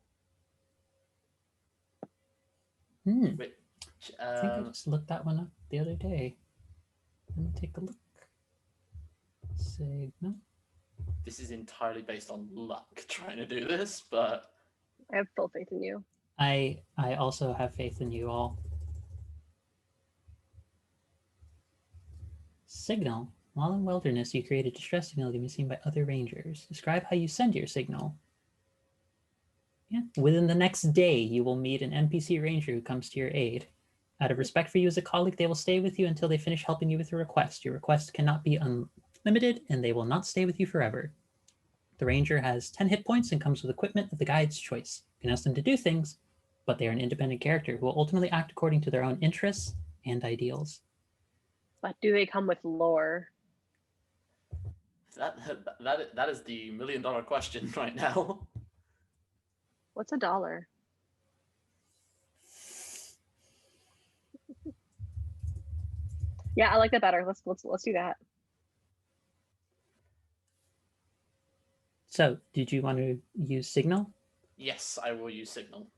Which, I think I just looked that one up the other day. Let me take a look. Signal. This is entirely based on luck trying to do this, but I have full faith in you. I also have faith in you all. Signal. While in wilderness, you create a distress signal that can be seen by other rangers. Describe how you send your signal. Yeah. Within the next day, you will meet an NPC ranger who comes to your aid. Out of respect for you as a colleague, they will stay with you until they finish helping you with your request. Your request cannot be unlimited, and they will not stay with you forever. The ranger has 10 hit points and comes with equipment of the guide's choice. You can ask them to do things, but they are an independent character who will ultimately act according to their own interests and ideals. But do they come with lore? That is the $1 million question right now. What's $1? Yeah, I like that better. Let's do that. So, did you want to use Signal? Yes, I will use Signal.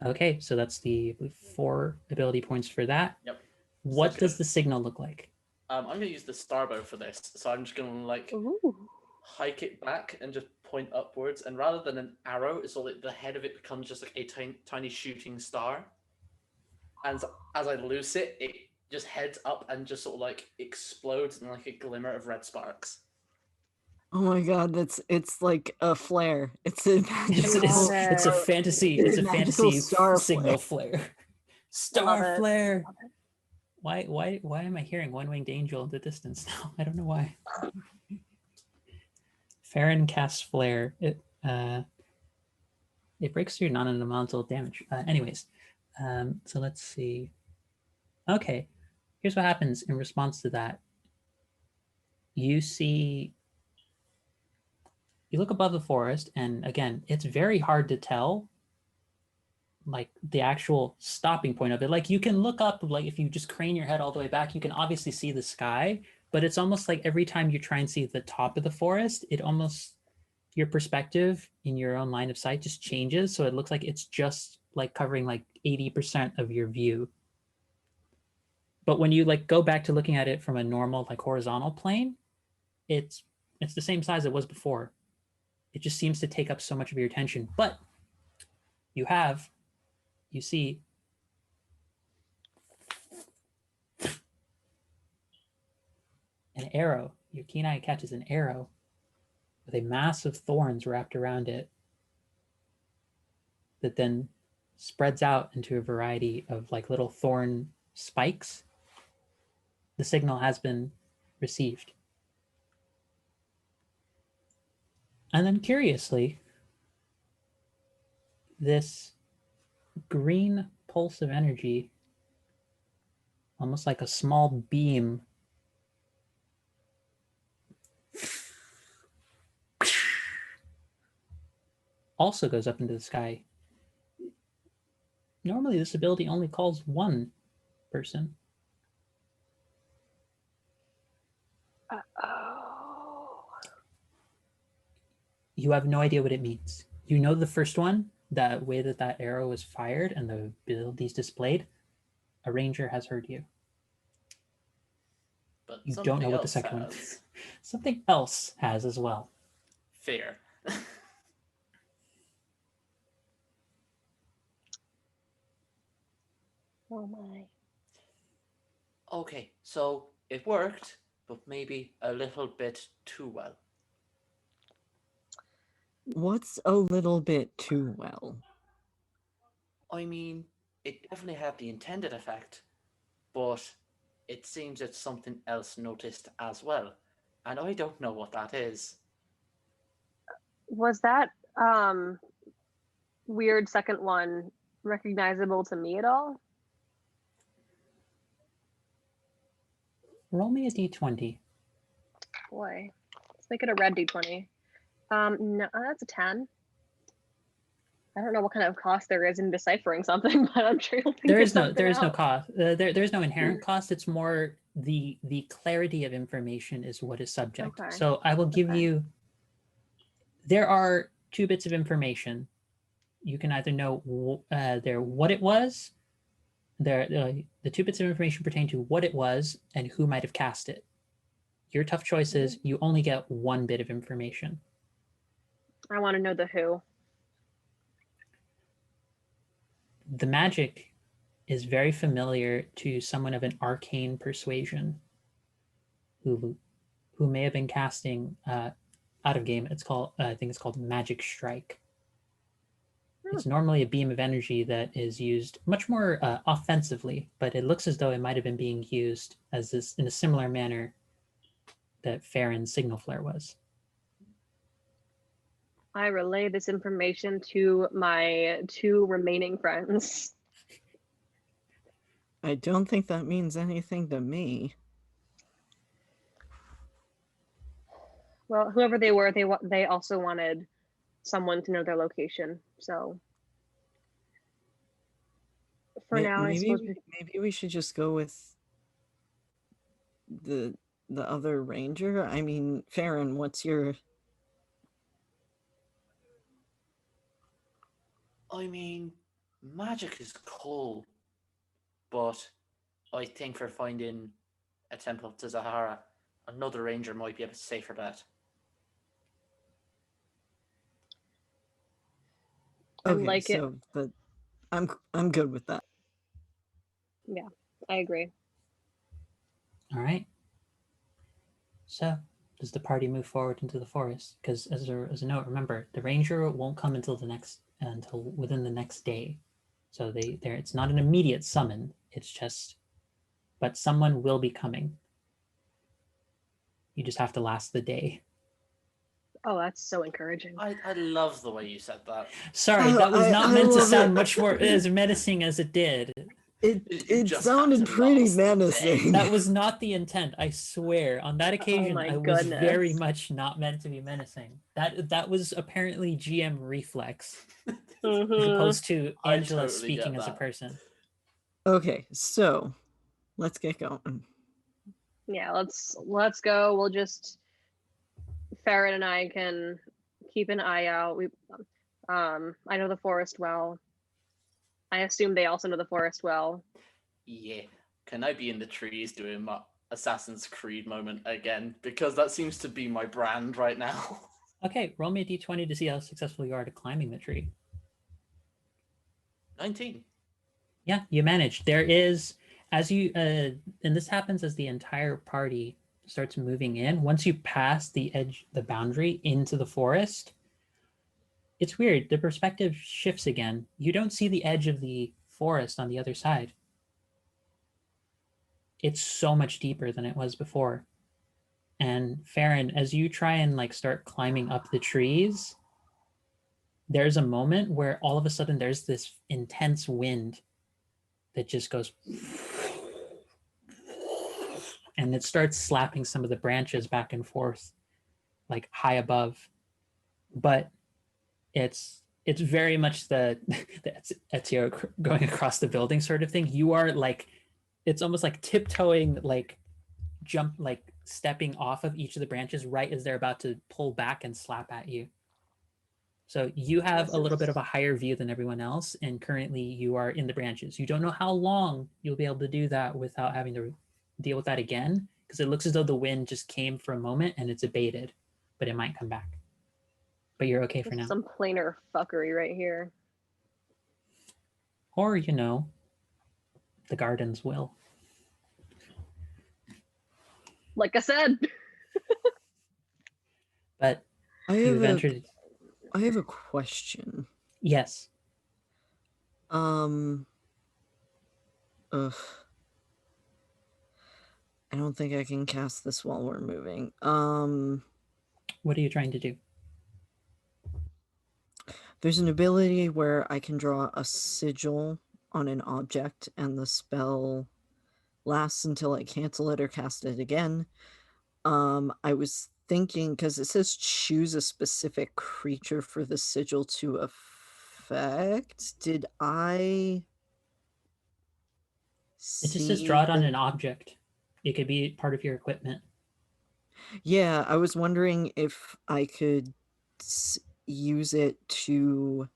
Okay, so that's the 4 ability points for that. Yep. What does the signal look like? I'm going to use the starbow for this. So I'm just going to like hike it back and just point upwards. And rather than an arrow, it's all like the head of it becomes just like a tiny shooting star. And as I loose it, it just heads up and just sort of like explodes in like a glimmer of red sparks. Oh my god, it's like a flare. It's a fantasy star signal flare. Star flare. Why am I hearing one-winged angel in the distance now? I don't know why. Farron casts flare. It breaks through non-elemental damage. Anyways, so let's see. Okay, here's what happens in response to that. You see you look above the forest, and again, it's very hard to tell like the actual stopping point of it. Like you can look up, like if you just crane your head all the way back, you can obviously see the sky, but it's almost like every time you try and see the top of the forest, it almost, your perspective in your own line of sight just changes. So it looks like it's just like covering like 80% of your view. But when you like go back to looking at it from a normal like horizontal plane, it's the same size it was before. It just seems to take up so much of your attention. But you see an arrow. Your keen eye catches an arrow with a mass of thorns wrapped around it that then spreads out into a variety of like little thorn spikes. The signal has been received. And then curiously, this green pulse of energy, almost like a small beam, also goes up into the sky. Normally, this ability only calls one person. Uh-oh. You have no idea what it means. You know the first one, that way that that arrow was fired and the abilities displayed, a ranger has heard you. But You don't know what the second one is. Something else has as well. Fair. Oh my. Okay, so it worked, but maybe a little bit too well. What's a little bit too well? I mean, it definitely had the intended effect, but it seems that something else noticed as well. And I don't know what that is. Was that weird second one recognizable to me at all? Roll me a d20. Boy, let's make it a red d20. No, that's a 10. I don't know what kind of cost there is in deciphering something, but I'm sure you'll think There is no out. cost. There's no inherent cost. It's more the clarity of information is what is subject. Okay. So I will give you. There are 2 bits of information. You can either know what it was. The 2 bits of information pertain to what it was and who might have cast it. Your tough choice is you only get 1 bit of information. I want to know the who. The magic is very familiar to someone of an arcane persuasion who may have been casting out of game. It's called I think it's called Magic Strike. It's normally a beam of energy that is used much more offensively, but it looks as though it might have been being used as this in a similar manner that Farron's signal flare was. I relay this information to my 2 remaining friends. I don't think that means anything to me. Well, whoever they were, they also wanted someone to know their location. So for now, I suppose maybe we should just go with the other ranger. I mean, Farron, what's your? I mean, magic is cool, but I think for finding a temple to Zahara, another ranger might be a safer bet. Okay, so but I'm good with that. Yeah, I agree. All right. So, does the party move forward into the forest? Because as a note, remember the ranger won't come until within the next day. So it's not an immediate summon. It's just, but someone will be coming. You just have to last the day. Oh, that's so encouraging. I love the way you said that. Sorry, that was not meant to sound much more as menacing as it did. It just sounded have to pretty last the day. menacing. That was not the intent, I swear. On that occasion, my I was very goodness. much not meant to be menacing. That was apparently GM reflex, as Mhm. opposed to I Angela totally speaking get as a that. person. Okay, so let's get going. Yeah, let's go. We'll just Farron and I can keep an eye out. I know the forest well. I assume they also know the forest well. Yeah. Can I be in the trees doing my Assassin's Creed moment again? Because that seems to be my brand right now. Okay, roll me a d20 to see how successful you are at climbing the tree. 19. Yeah, you managed. There is, as you, and this happens as the entire party starts moving in. Once you pass the edge, the boundary into the forest, it's weird. The perspective shifts again. You don't see the edge of the forest on the other side. It's so much deeper than it was before. And Farron, as you try and like start climbing up the trees, there's a moment where all of a sudden there's this intense wind that just goes and it starts slapping some of the branches back and forth like high above. But it's very much the Ezio going across the building sort of thing. You are like, it's almost like tiptoeing, like jump, like stepping off of each of the branches right as they're about to pull back and slap at you. So you have a little bit of a higher view than everyone else, and currently you are in the branches. You don't know how long you'll be able to do that without having to deal with that again, because it looks as though the wind just came for a moment and it's abated, but it might come back. But you're okay for This now. is some plainer fuckery right here. Or, you know, the gardens will. Like I said. But I you've have entered. a question. Yes. Ugh. I don't think I can cast this while we're moving. What are you trying to do? There's an ability where I can draw a sigil on an object and the spell lasts until I cancel it or cast it again. I was thinking, because it says choose a specific creature for the sigil to affect. Did I It just says see draw it on the... an object. It could be part of your equipment. Yeah, I was wondering if I could use it to...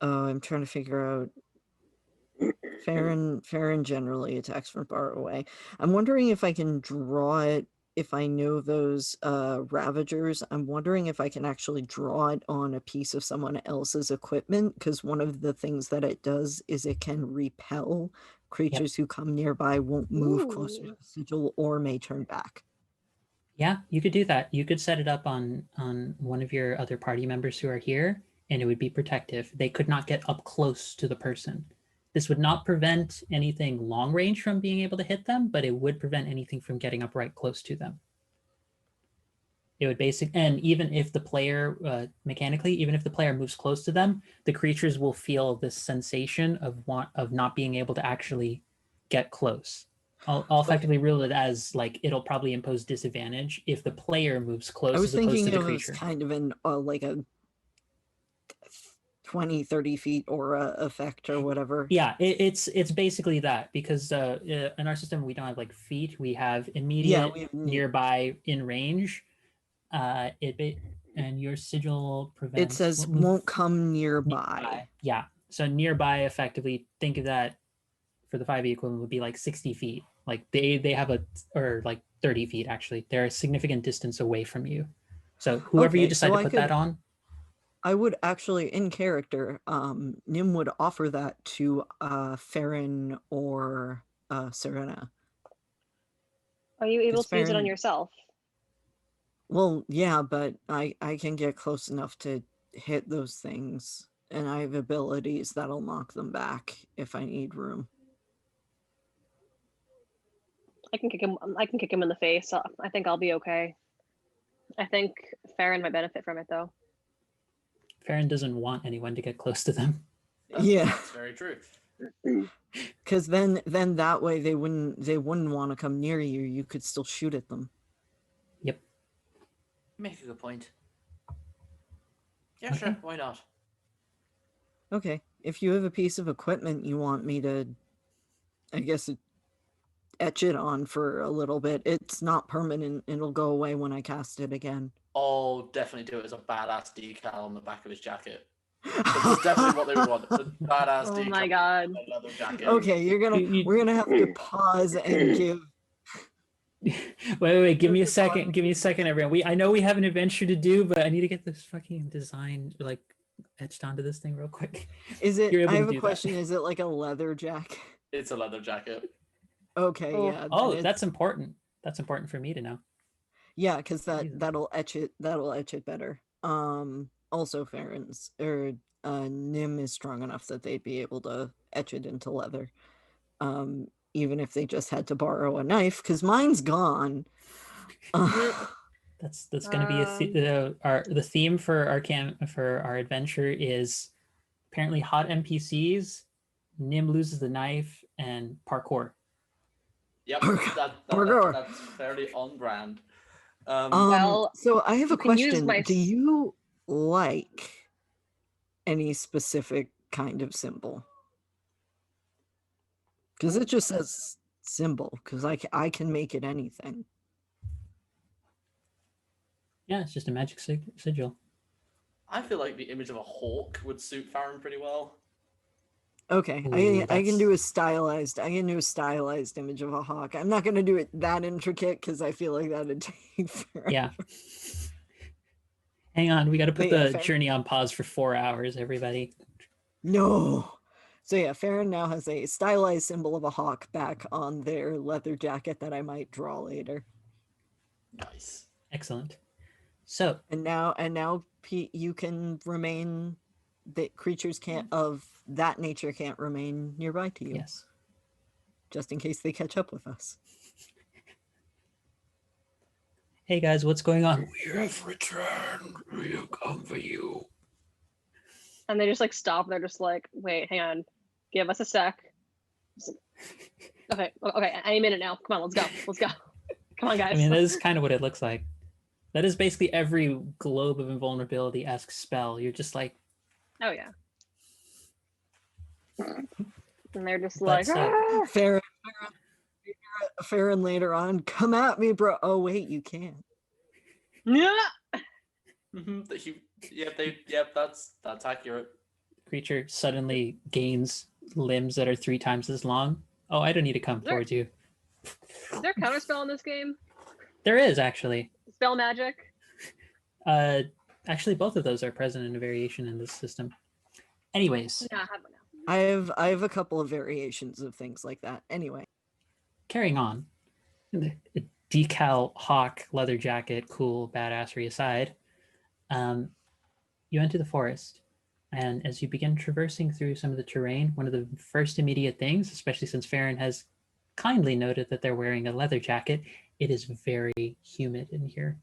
I'm trying to figure out... Farron generally attacks from far away. I'm wondering if I can draw it, if I know those Ravagers. I'm wondering if I can actually draw it on a piece of someone else's equipment, because one of the things that it does is it can repel creatures who come nearby, won't move closer to the sigil, or may turn back. Yeah, you could do that. You could set it up on one of your other party members who are here, and it would be protective. They could not get up close to the person. This would not prevent anything long range from being able to hit them, but it would prevent anything from getting up right close to them. It would and even if the player, mechanically, even if the player moves close to them, the creatures will feel this sensation of not being able to actually get close. I'll effectively rule it as like it'll probably impose disadvantage if the player moves close I was as opposed thinking to the it was creature. kind of an like a 20-30 feet aura effect or whatever. Yeah, it's basically that, because in our system we don't have like feet, we have immediate, we have nearby, in range. And your sigil prevents. It says won't come nearby. Yeah, so nearby, effectively, think of that for the 5e equivalent would be like 60 feet. Like they have or like 30 feet actually. They're a significant distance away from you. So whoever you decide to put that on. I would actually, in character, Nim would offer that to Farron or Serena. Are you able to use it on yourself? Well, yeah, but I can get close enough to hit those things, and I have abilities that'll knock them back if I need room. I can kick him in the face. I think I'll be okay. I think Farron might benefit from it though. Farron doesn't want anyone to get close to them. Yeah. That's very true. Because then that way they wouldn't want to come near you. You could still shoot at them. Yep. Make a good point. Yeah, Okay. sure. Why not? Okay. If you have a piece of equipment you want me to, I guess, etch it on for a little bit, it's not permanent. It'll go away when I cast it again. I'll definitely do it as a badass decal on the back of his jacket. That's definitely what they would want. A badass Oh decal my god. on a leather jacket. Okay, we're gonna have to pause and give. Wait, give me a second. Give me a second, everyone. I know we have an adventure to do, but I need to get this fucking design like etched onto this thing real quick. Is it? You're able I to have a do that. question. Is it like a leather jacket? It's a leather jacket. Okay, Oh. yeah. Oh, then that's important. That's important for me to know. yeah, because Jesus. that'll etch it better. Also Farron's or Nim is strong enough that they'd be able to etch it into leather. Even if they just had to borrow a knife, because mine's gone. That's going to be the theme for our adventure is apparently hot NPCs, Nim loses the knife, and parkour. Yep, Parkour. that's fairly on brand. Well, so I have a you can use question. my Do you like any specific kind of symbol? Because it just says symbol, because I can make it anything. Yeah, it's just a magic sigil. I feel like the image of a hawk would suit Farron pretty well. Okay, Ooh, I can do a stylized image of a hawk. I'm not gonna do it that intricate because I feel like that'd take forever. Yeah. Hang on, we got to put But yeah, the journey on pause for 4 hours, everybody. No. So yeah, Farron now has a stylized symbol of a hawk back on their leather jacket that I might draw later. Nice. Excellent. So And now Pete, you can remain. That creatures can't of that nature can't remain nearby to you. yes. Just in case they catch up with us. Hey guys, what's going on? We have returned. We have come for you. and they just like stop. They're just like, wait, hang on, give us a sec. Okay, any minute now. Come on, let's go. Come on, guys. I mean, that is kind of what it looks like. That is basically every globe of invulnerability-esque spell. You're just like, oh yeah. And they're just But, like, "Ah!" Farron later on, come at me, bro. Oh wait, you can't. Yeah. That's accurate. creature suddenly gains limbs that are 3 times as long. Oh, I don't need to come towards you. Is there a counterspell in this game? There is actually. Spell magic? Actually, both of those are present in a variation in this system. Anyways, Yeah, I have one now. I have a couple of variations of things like that. Anyway. carrying on. The decal hawk leather jacket, cool badassery aside, you enter the forest. And as you begin traversing through some of the terrain, one of the first immediate things, especially since Farron has kindly noted that they're wearing a leather jacket, it is very humid in here.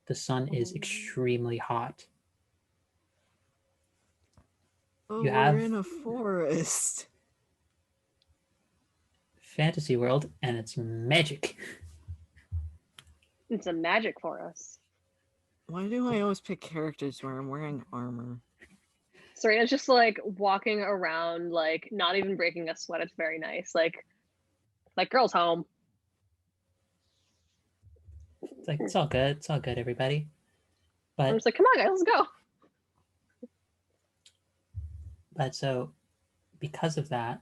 The sun is extremely hot. Oh, You have- we're in a forest. Fantasy world, and it's magic. It's a magic for us. Why do I always pick characters where I'm wearing armor? Serena's just like walking around, like not even breaking a sweat. It's very nice. Like girls home. It's like, it's all good. It's all good, everybody. I'm But just like, come on, guys, let's go. so because of that,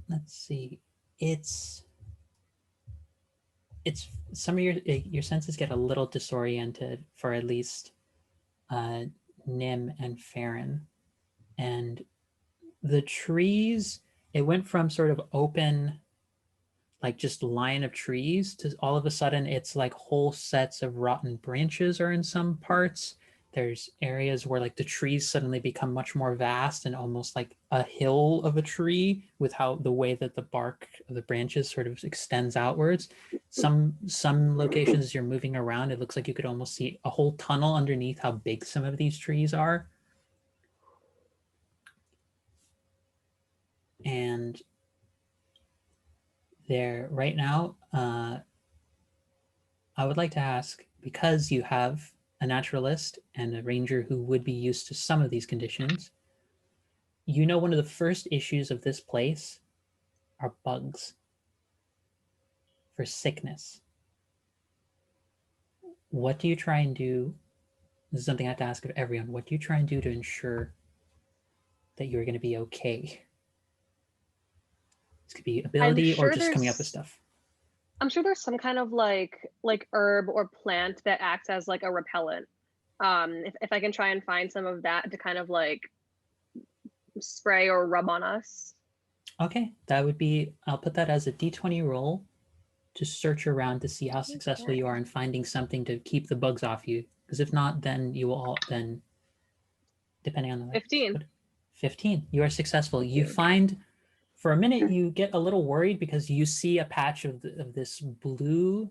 let's see, it's some of your senses get a little disoriented for at least Nim and Farron. And the trees, it went from sort of open, like just line of trees, to all of a sudden it's like whole sets of rotten branches are in some parts. There's areas where like the trees suddenly become much more vast and almost like a hill of a tree, with how the way that the bark of the branches sort of extends outwards. Some locations as you're moving around, it looks like you could almost see a whole tunnel underneath how big some of these trees are. And there right now, I would like to ask, because you have a naturalist and a ranger who would be used to some of these conditions, you know one of the first issues of this place are bugs for sickness. What do you try and do? This is something I have to ask of everyone. What do you try and do to ensure that you're going to be okay? This could be ability or just coming up with stuff. I'm sure there's some kind of like herb or plant that acts as like a repellent. If I can try and find some of that to kind of like spray or rub on us. Okay, that would be, I'll put that as a D20 roll to search around to see how successful you are in finding something to keep the bugs off you. Because if not, then you will all, then depending on the 15. 15. You are successful. You find, for a minute, you get a little worried because you see a patch of this blue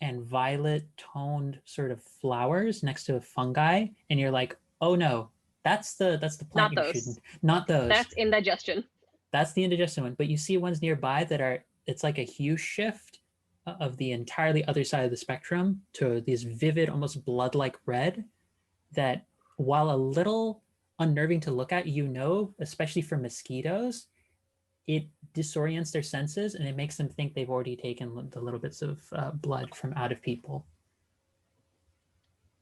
and violet toned sort of flowers next to a fungi, and you're like, oh no, that's the plant Not you those. shouldn't. Not those. That's indigestion. That's the indigestion one. But you see ones nearby that are, it's like a hue shift of the entirely other side of the spectrum to this vivid, almost blood-like red that, while a little unnerving to look at, you know, especially for mosquitoes, it disorients their senses and it makes them think they've already taken the little bits of blood from out of people.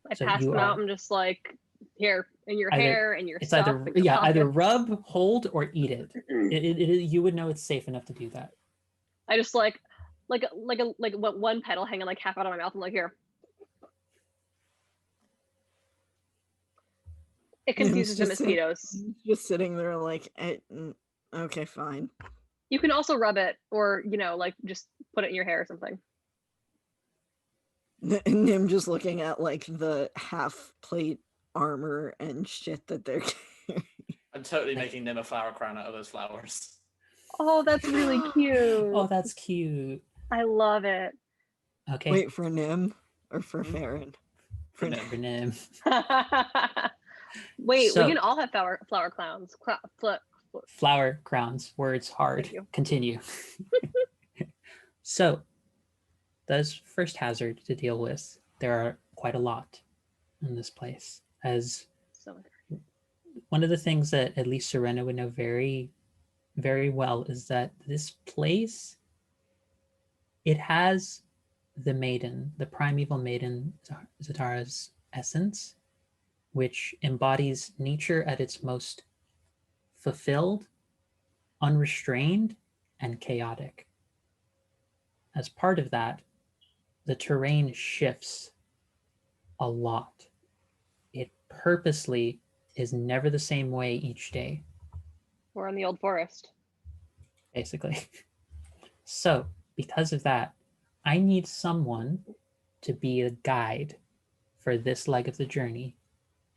I So pass you them out. are I'm just like, here, in your either- hair, and your it's stuff. either, in your yeah, either pockets. rub, hold, or eat it. You would know it's safe enough to do that. I just like one petal hanging like half out of my mouth. I'm like, here. It confuses the mosquitoes. Just sitting there like, okay, fine. You can also rub it, or like just put it in your hair or something. Nim just looking at like the half plate armor and shit that they're carrying. I'm totally making Nim a flower crown out of those flowers. Oh, that's really cute. Oh, that's cute. I love it. Okay. Wait, for Nim or for Farron? For Nim. For Nim. Wait, So- we can all have flower clowns. Flower crowns, words hard. Thank you. Continue. So, those first hazard to deal with, there are quite a lot in this place. As So one of the things that at least Serena would know very, very well is that this place, it has the maiden, the primeval maiden, Zatara's essence, which embodies nature at its most fulfilled, unrestrained, and chaotic. As part of that, the terrain shifts a lot. It purposely is never the same way each day, we're in the old forest. basically. So, because of that, I need someone to be a guide for this leg of the journey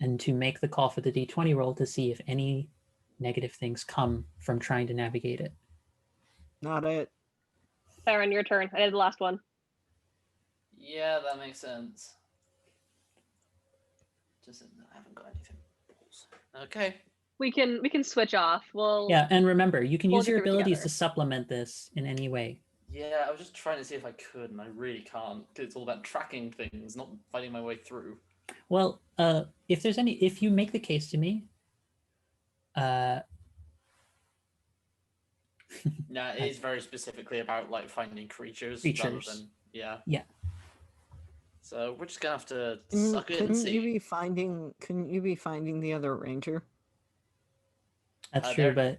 and to make the call for the D20 roll to see if any negative things come from trying to navigate it. Not it. Farron, your turn. I did the last one. Yeah, that makes sense. Just I haven't got anything. Okay. We can switch off. Well, Yeah, and remember, you can We'll use get your through it abilities together. to supplement this in any way. Yeah, I was just trying to see if I could, and I really can't, because it's all about tracking things, not fighting my way through. Well, if you make the case to me, No, it is very specifically about like finding creatures. Rather Creatures. than, yeah. Yeah. So we're just gonna have to Mm, suck it and Couldn't see. you be finding the other ranger? that's true, but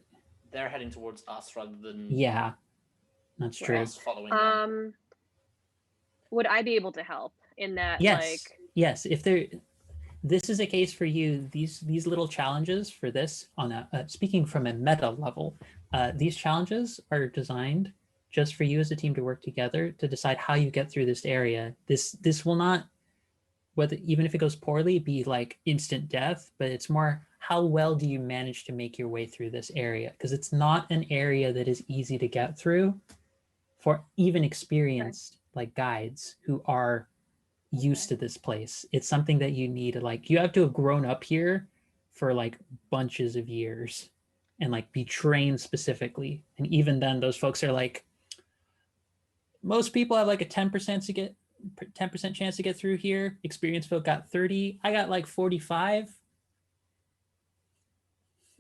They're heading towards us rather than yeah, that's true. us following them. Would I be able to help in that? Yes, Like, yes. If this is a case for you. These little challenges for this on a speaking from a meta level, these challenges are designed just for you as a team to work together to decide how you get through this area. This will not, whether even if it goes poorly, be like instant death, but it's more how well do you manage to make your way through this area, because it's not an area that is easy to get through for even experienced like guides who are used to this place. It's something that you need to, like, you have to have grown up here for like bunches of years. and like be trained specifically. And even then, those folks are like, most people have like a 10% chance to get through here. Experienced folk got 30. I got like 45.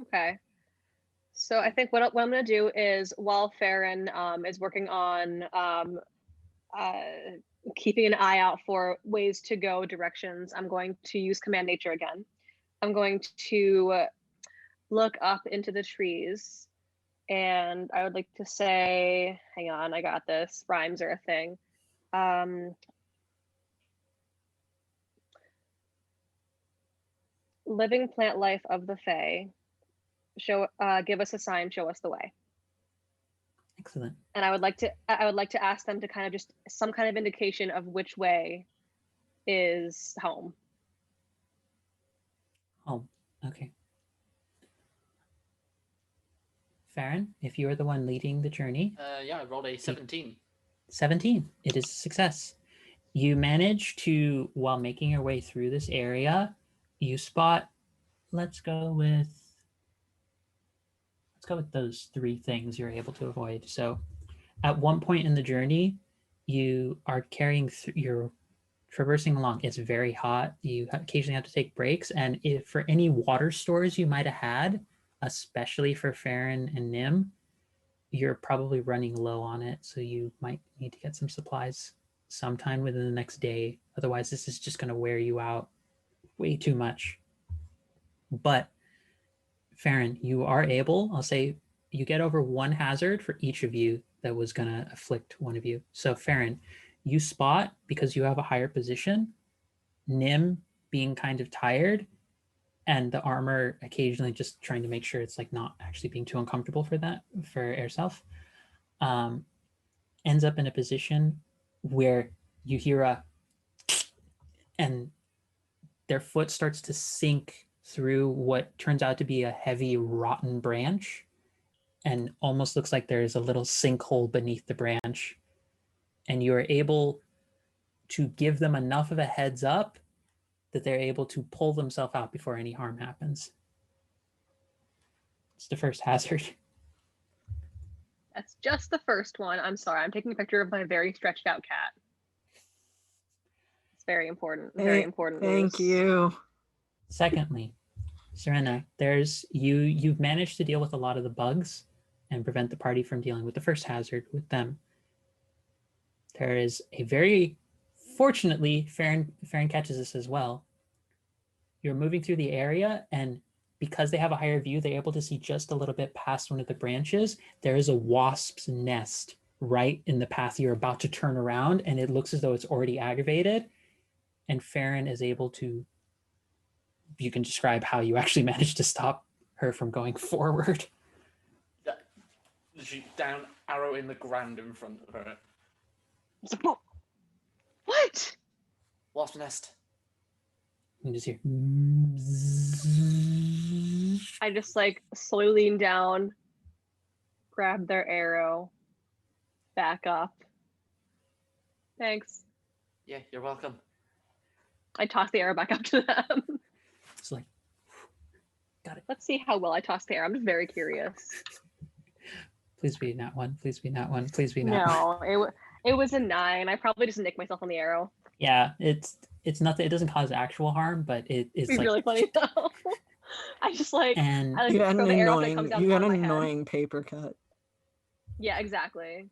Okay. So I think what I'm going to do is while Farron is working on keeping an eye out for ways to go, directions, I'm going to use Command Nature again. I'm going to look up into the trees, and I would like to say, hang on, I got this. Rhymes are a thing. Living plant life of the Fae, give us a sign, show us the way. Excellent. And I would like to ask them to kind of just some kind of indication of which way is home. Home. Okay. Farron, if you are the one leading the journey. Yeah, I rolled a 17. 17. It is a success. You manage to, while making your way through this area, you spot, let's go with those 3 things you're able to avoid. So at one point in the journey, you are you're traversing along. It's very hot. You occasionally have to take breaks. And if for any water stores you might have had, especially for Farron and Nim, you're probably running low on it. So you might need to get some supplies sometime within the next day. Otherwise, this is just going to wear you out way too much. But Farron, you are able, I'll say you get over 1 hazard for each of you that was going to afflict one of you. So Farron, you spot, because you have a higher position, Nim being kind of tired, and the armor occasionally just trying to make sure it's like not actually being too uncomfortable for Airself, ends up in a position where you hear and their foot starts to sink through what turns out to be a heavy rotten branch, and almost looks like there's a little sinkhole beneath the branch. And you are able to give them enough of a heads up that they're able to pull themselves out before any harm happens. It's the first hazard. That's just the first one. I'm sorry. I'm taking a picture of my very stretched out cat. It's very important. Very important. Thank you. Secondly, Serena, you've managed to deal with a lot of the bugs and prevent the party from dealing with the first hazard with them. There is a very, fortunately, Farron catches this as well. You're moving through the area, and because they have a higher view, they're able to see just a little bit past one of the branches. There is a wasp's nest right in the path you're about to turn around, and it looks as though it's already aggravated. And Farron is able to, you can describe how you actually managed to stop her from going forward. She down arrow in the ground in front of her. What? Wasp nest. You just hear. I just like slowly lean down, grab their arrow, back up. Thanks. Yeah, you're welcome. I toss the arrow back up to them. It's like, got it. Let's see how well I toss the arrow. I'm just very curious. Please be not one. Please be not one. Please be not one. No, it was a 9. I probably just nicked myself on the arrow. Yeah, it's nothing. It doesn't cause actual harm, but it's It'd be like really funny though. I just like and I like You got throw an the arrow that comes down annoying, you got on an my head. annoying paper cut. Yeah, exactly.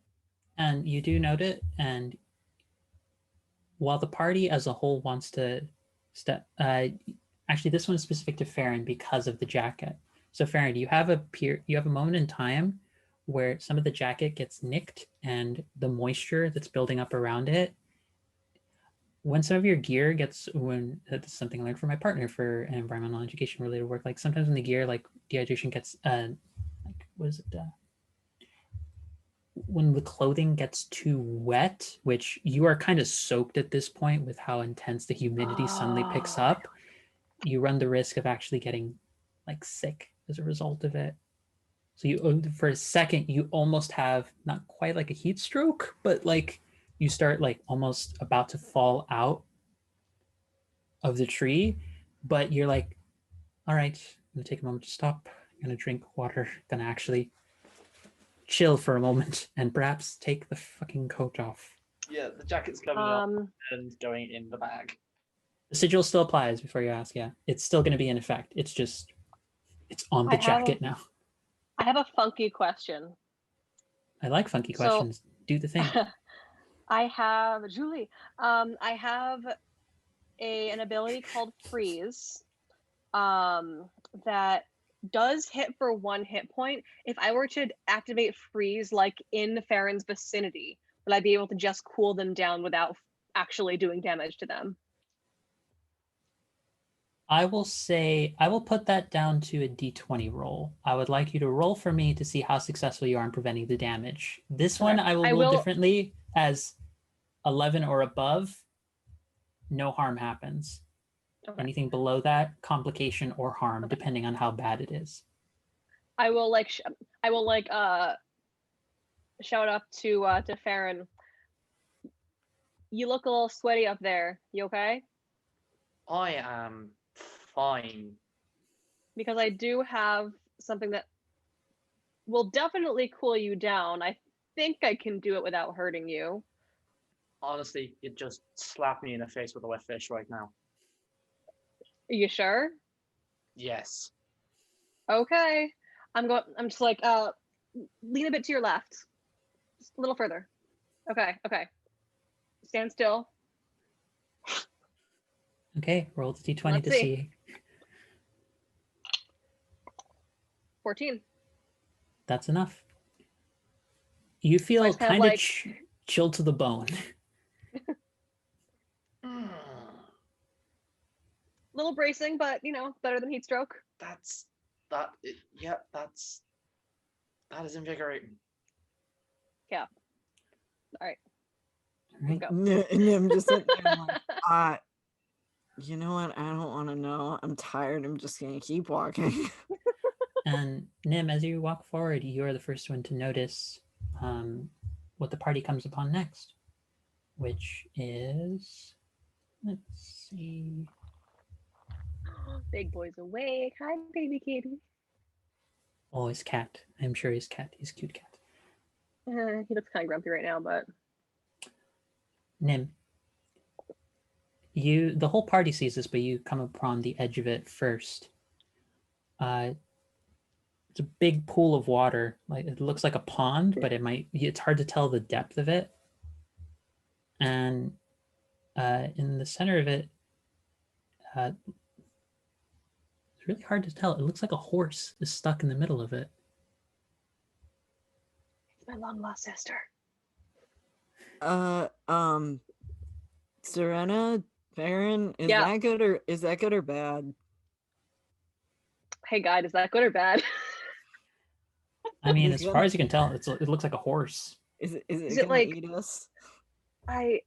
and you do note it. And while the party as a whole wants to step, actually, this one's specific to Farron because of the jacket. So Farron, you have a moment in time where some of the jacket gets nicked, and the moisture that's building up around it. When some of your gear gets, that's something I learned from my partner for an environmental education related work. Like sometimes when the gear, like dehydration gets, when the clothing gets too wet, which you are kind of soaked at this point with how intense the humidity suddenly picks up, you run the risk of actually getting like sick as a result of it. So you, for a second, you almost have not quite like a heat stroke, but like you start like almost about to fall out of the tree, but you're like, all right, I'm gonna take a moment to stop gonna drink water, gonna actually chill for a moment and perhaps take the fucking coat off. Yeah, the jacket's coming off and going in the bag. The sigil still applies before you ask, yeah. It's still gonna be in effect. It's just it's on the jacket now. I have a funky question. I like funky questions. Do the thing. I have Julie. I have an ability called Freeze. That does hit for 1 hit point. If I were to activate Freeze like in Farron's vicinity, would I be able to just cool them down without actually doing damage to them? I will put that down to a d20 roll. I would like you to roll for me to see how successful you are in preventing the damage. This one I will roll differently, as 11 or above, no harm happens. Okay. Anything below that, complication or harm, depending on how bad it is. I will shout up to Farron. You look a little sweaty up there. You okay? I am fine. Because I do have something that will definitely cool you down. I think I can do it without hurting you. Honestly, it just slapped me in the face with a wet fish right now. Are you sure? Yes. Okay. I'm just like, lean a bit to your left. Just a little further. Okay. Stand still. Okay, roll the d20 to see. 14. That's enough. You feel kind of chill to the bone. Little bracing, but better than heat stroke. That is invigorating. Yeah. All right. Right. Go. And I'm just sitting there like, you know what? I don't want to know. I'm tired. I'm just gonna keep walking. And Nim, as you walk forward, you are the first one to notice what the party comes upon next, which is, let's see. Big boy's awake. Hi, baby kitty. Oh, his cat. I'm sure his cat. He's a cute cat. He looks kind of grumpy right now, but. Nim, the whole party sees this, but you come upon the edge of it first. It's a big pool of water. Like it looks like a pond, but it's hard to tell the depth of it. And in the center of it, it's really hard to tell. It looks like a horse is stuck in the middle of it. It's my long lost sister. Serena, Farron, is that good or bad? Hey, guide, is that good or bad? I mean, as far as you can tell, it looks like a horse. Is it gonna like eat us? I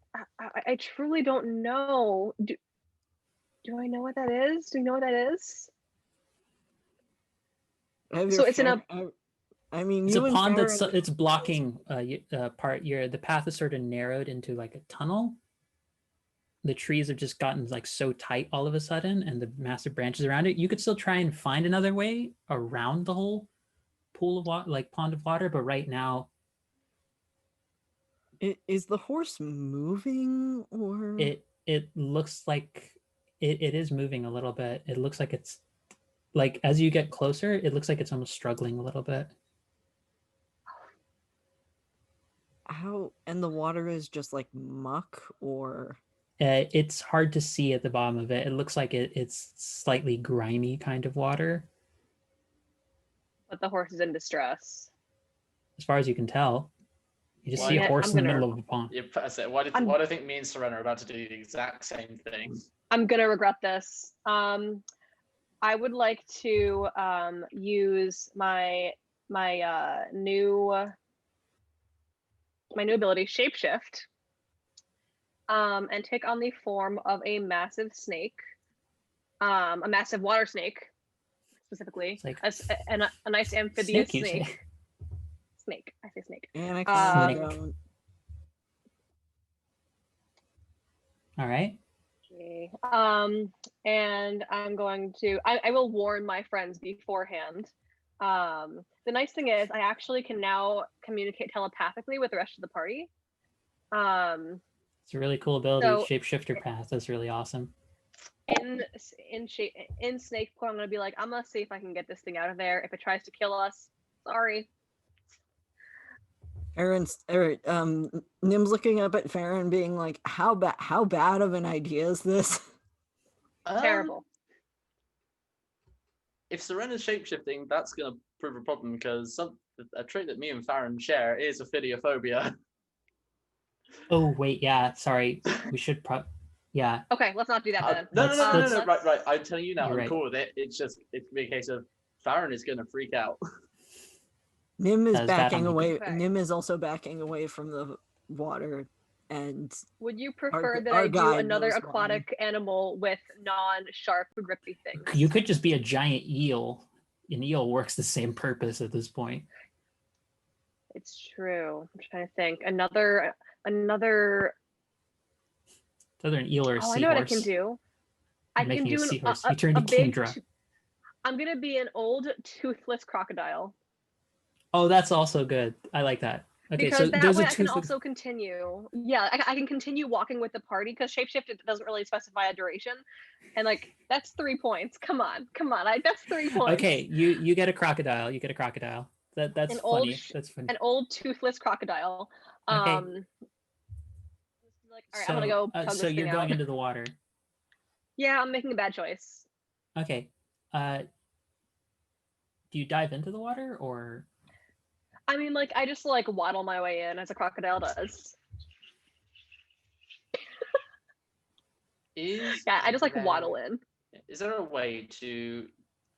truly don't know. Do I know what that is? Do you know what that is? So it's in a. I mean, it's a pond that's it's blocking part. The path is sort of narrowed into like a tunnel. The trees have just gotten like so tight all of a sudden, and the massive branches around it. You could still try and find another way around the whole pool of water, like pond of water, but right now, is the horse moving or it looks like it is moving a little bit. It looks like it's like as you get closer, it looks like it's almost struggling a little bit. How and the water is just like muck or it's hard to see at the bottom of it. It looks like it's slightly grimy kind of water. But the horse is in distress. As far as you can tell, you just see a horse in the middle of a pond. Yeah, why do I think me and Serena are about to do the exact same thing? I'm gonna regret this. I would like to use my new ability, Shapeshift, and take on the form of a massive snake, a massive water snake, specifically, like a nice amphibious snake. Snake. I say snake. And I kind of don't. All right. Okay. And I'm going to. I will warn my friends beforehand The nice thing is I actually can now communicate telepathically with the rest of the party. It's a really cool ability. So- Shapeshifter path. That's really awesome. In snake form, I'm gonna be like, I'm gonna see if I can get this thing out of there. If it tries to kill us, sorry. Nim's looking up at Farron being like, how bad of an idea is this? Terrible. If Serena's shapeshifting, that's going to prove a problem because a trait that me and Farron share is aphidiophobia. Oh wait, yeah. Sorry, we should yeah. Okay, let's not do that then. No. Right. I'm telling you now, You're I'm right. cool with it. It's be a case of Farron is going to freak out. Nim is That is bad backing on me. away. Okay. Nim is also backing away from the water, and Would you prefer that our I do guide another knows why. aquatic animal with non-sharp grippy things? You could just be a giant eel. An eel works the same purpose at this point. It's true. I'm trying to think. Another. It's either an eel or a Oh, seahorse. I know what I can do. I can Making a do seahorse. You turn to big Kingdra. I'm gonna be an old toothless crocodile. Oh, that's also good. I like that. Okay, Because so that there's way a I can tooth. also continue. Yeah, I can continue walking with the party because shapeshift it doesn't really specify a duration, and like that's 3 points. Come on, that's 3 points. Okay, you get a crocodile. You get a crocodile. That's An old funny. That's funny. An old toothless crocodile. Okay. Like, all right, I'm gonna go. Tug So this you're thing going out. into the water. Yeah, I'm making a bad choice. Okay. Do you dive into the water or? I mean, like I just like waddle my way in as a crocodile does. Yeah, I just like waddle in. Is there a way to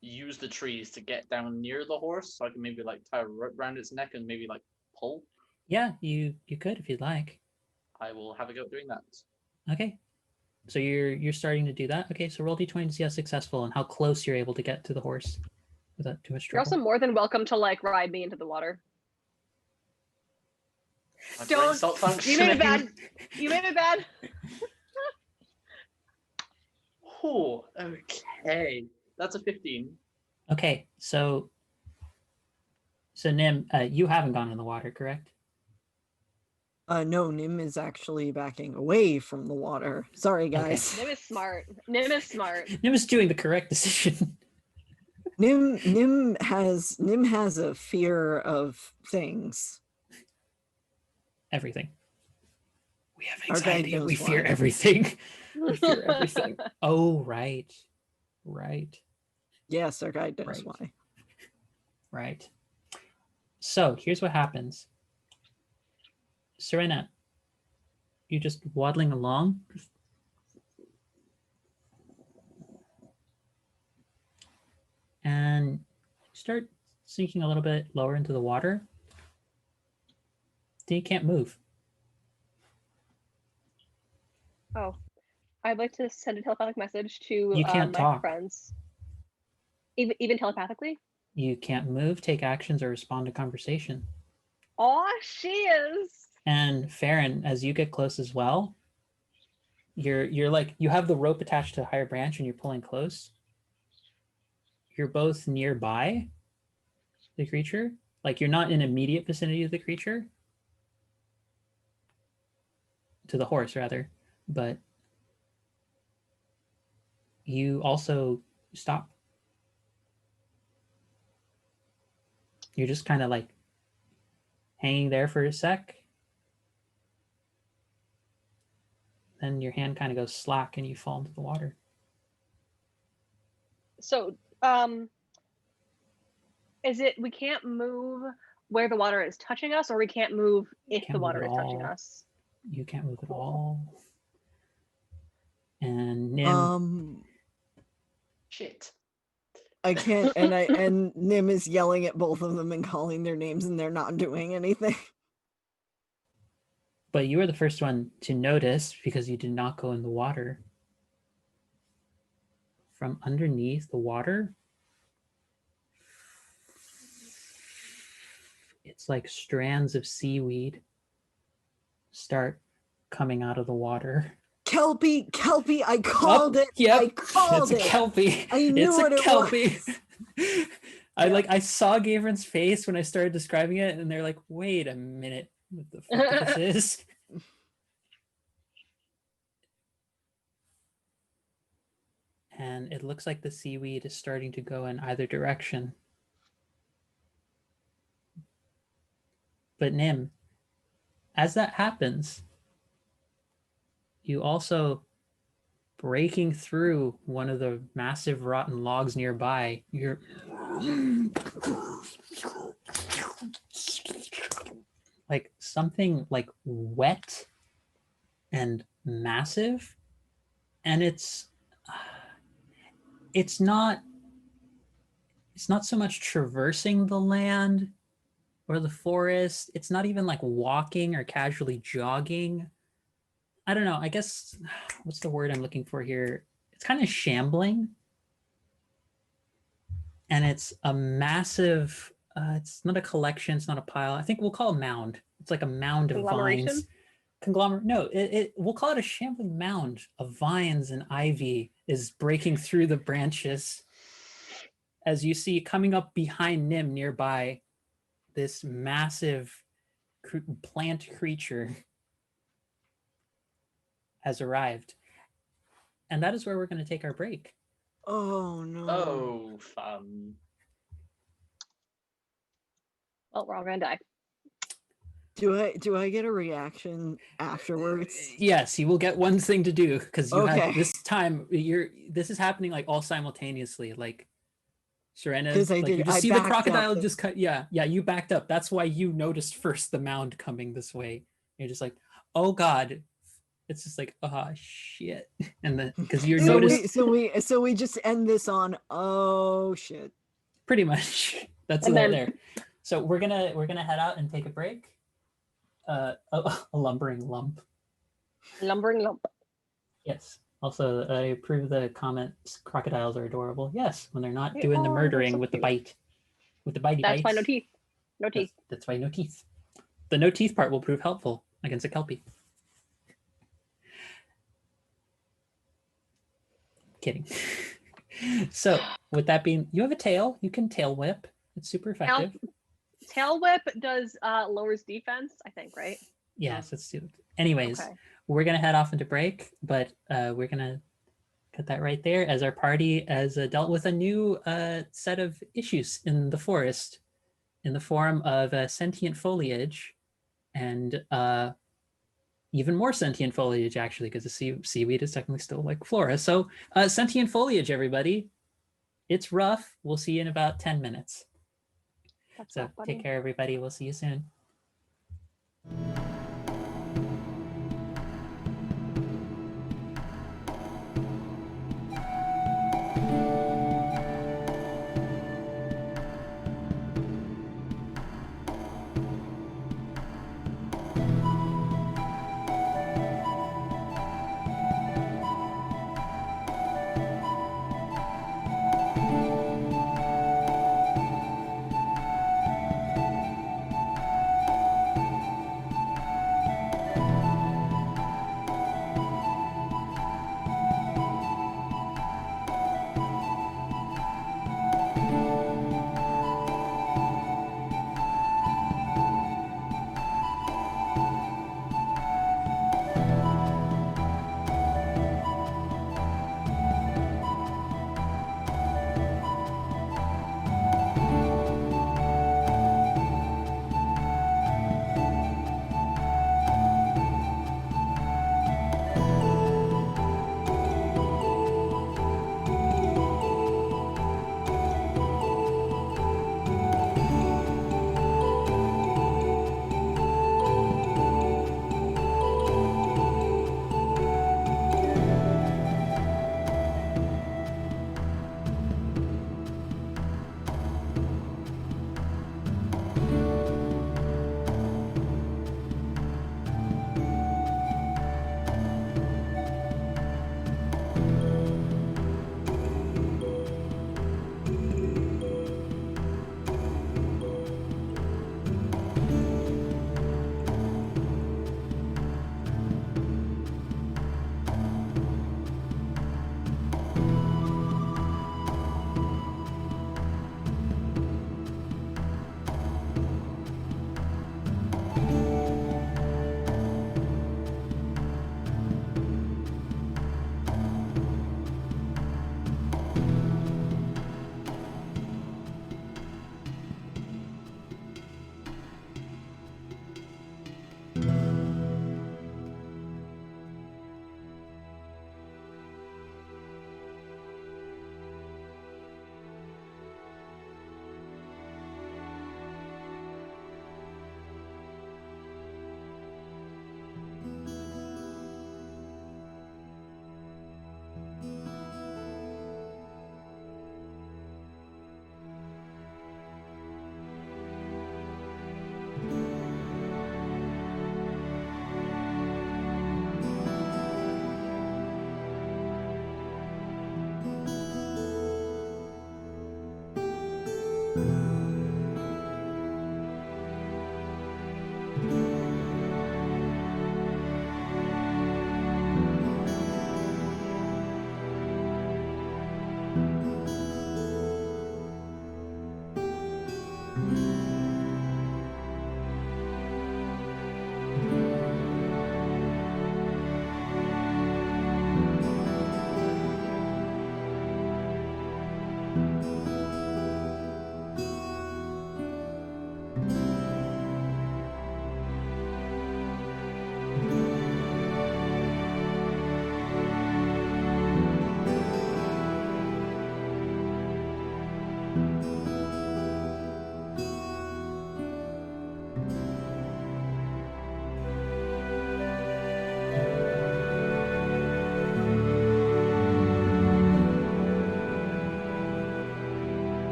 use the trees to get down near the horse so I can maybe like tie a rope around its neck and maybe like pull? Yeah, you could if you'd like. I will have a go at doing that. Okay. So you're starting to do that. Okay, so roll d20 to see how successful and how close you're able to get to the horse without too much You're trouble. also more than welcome to like ride me into the water. My brain stopped You functioning. made it bad. You made it bad. Oh, okay. That's a 15. Okay, so Nim, you haven't gone in the water, correct? No, Nim is actually backing away from the water. Sorry, guys. Nim is smart. Nim is smart. Nim is doing the correct decision. Nim has a fear of things. Everything. We have Our guide anxiety and we knows fear why. everything. We fear everything. Oh, right. Yes, our guide knows Right. why. Right. So here's what happens. Serena, you're just waddling along. And start sinking a little bit lower into the water. Then you can't move. Oh, I'd like to send a telepathic message to You can't my talk. friends. Even telepathically? You can't move, take actions, or respond to conversation. Aw, she is. And Farron, as you get close as well, you're like, you have the rope attached to a higher branch and you're pulling close. You're both nearby the creature. Like you're not in immediate vicinity of the creature. To the horse, rather. But you also stop. You're just kind of like hanging there for a sec. Then your hand kind of goes slack and you fall into the water. So, is it we can't move where the water is touching us, or we can't move if Can't the move water at is touching all. us? You can't move at Cool. all. And Nim, Shit. I can't, and Nim is yelling at both of them and calling their names, and they're not doing anything. but you were the first one to notice because you did not go in the water. From underneath the water, it's like strands of seaweed start coming out of the water. Kelpie, I called it. Yep, I called it's a it. kelpie. I knew It's what a it kelpie. I saw Gavrin's face when I started describing it, and they're like, "Wait a minute, what the fuck this is?" And it looks like the seaweed is starting to go in either direction. But Nim, as that happens, you also breaking through one of the massive rotten logs nearby. You're like something like wet and massive, and it's not so much traversing the land or the forest. It's not even like walking or casually jogging. I don't know. I guess what's the word I'm looking for here? It's kind of shambling. And it's a massive, it's not a collection, it's not a pile. I think we'll call it a mound. It's like a mound of vines. Conglomerate. No, we'll call it a shambling mound of vines and ivy is breaking through the branches. As you see coming up behind Nim nearby, this massive plant creature has arrived. And that is where we're going to take our break. Oh no. Oh, fun. Well, we're all gonna die. Do I get a reaction afterwards? Yes, you will get one thing to do because you Okay. had this time. This is happening like all simultaneously. Like Serena, 'Cause like you just I see the backed crocodile up. just cut. Yeah, you backed up. That's why you noticed first the mound coming this way. You're just like, oh god. It's just like, oh shit, and then because you noticed So we just end this on oh shit. pretty much. That's And then- there. So we're gonna head out and take a break. A lumbering lump. Lumbering lump. Yes. Also, I approve the comments. Crocodiles are adorable. Yes, when they're not They doing the are, they're murdering so with the cute. bite, with the bitey That's bites. why no teeth. No teeth. That's why no teeth. The no teeth part will prove helpful against a kelpie. Kidding. So, with that being, you have a tail. You can tail whip. It's super effective. Tail whip does lowers defense, I think, right? Yes, let's do it. Anyways, Okay. we're gonna head off into break, but we're gonna cut that right there as our party has dealt with a new set of issues in the forest in the form of sentient foliage and even more sentient foliage, actually, because the seaweed is technically still like flora. So sentient foliage, everybody. It's rough. We'll see you in about 10 minutes. That's So rough, buddy. take care, everybody. We'll see you soon.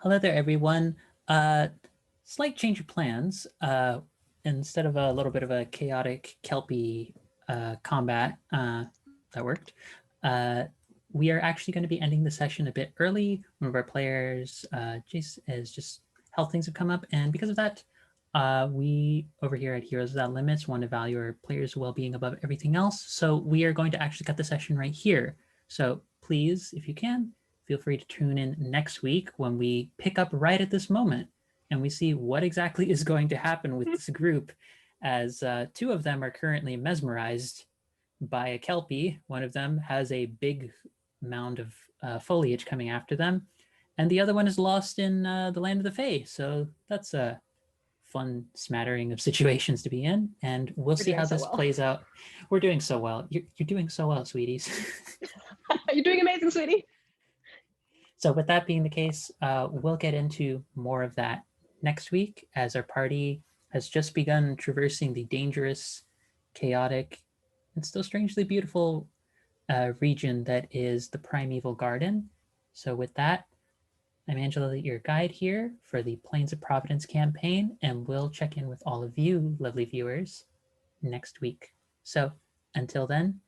Hello there, everyone. Slight change of plans. Instead of a little bit of a chaotic Kelpie combat that worked, we are actually going to be ending the session a bit early. One of our players, Jace, is just health things have come up, and because of that, we over here at Heroes Without Limits want to value our players' well-being above everything else. So we are going to actually cut the session right here. So please, if you can, feel free to tune in next week when we pick up right at this moment and we see what exactly is going to happen with this group, as two of them are currently mesmerized by a Kelpie. One of them has a big mound of foliage coming after them, and the other one is lost in the land of the Fae. So that's a fun smattering of situations to be in, and we'll see how this plays out. We're doing so well. You're doing so well, sweeties. You're doing amazing, sweetie. So with that being the case, we'll get into more of that next week, as our party has just begun traversing the dangerous, chaotic, and still strangely beautiful region that is the Primeval Garden. So with that, I'm Angela, your guide here for the Plains of Providence campaign, and we'll check in with all of you, lovely viewers, next week. So until then,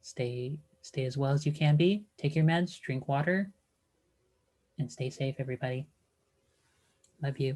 stay as well as you can be. Take your meds, drink water, and stay safe, everybody. Love you.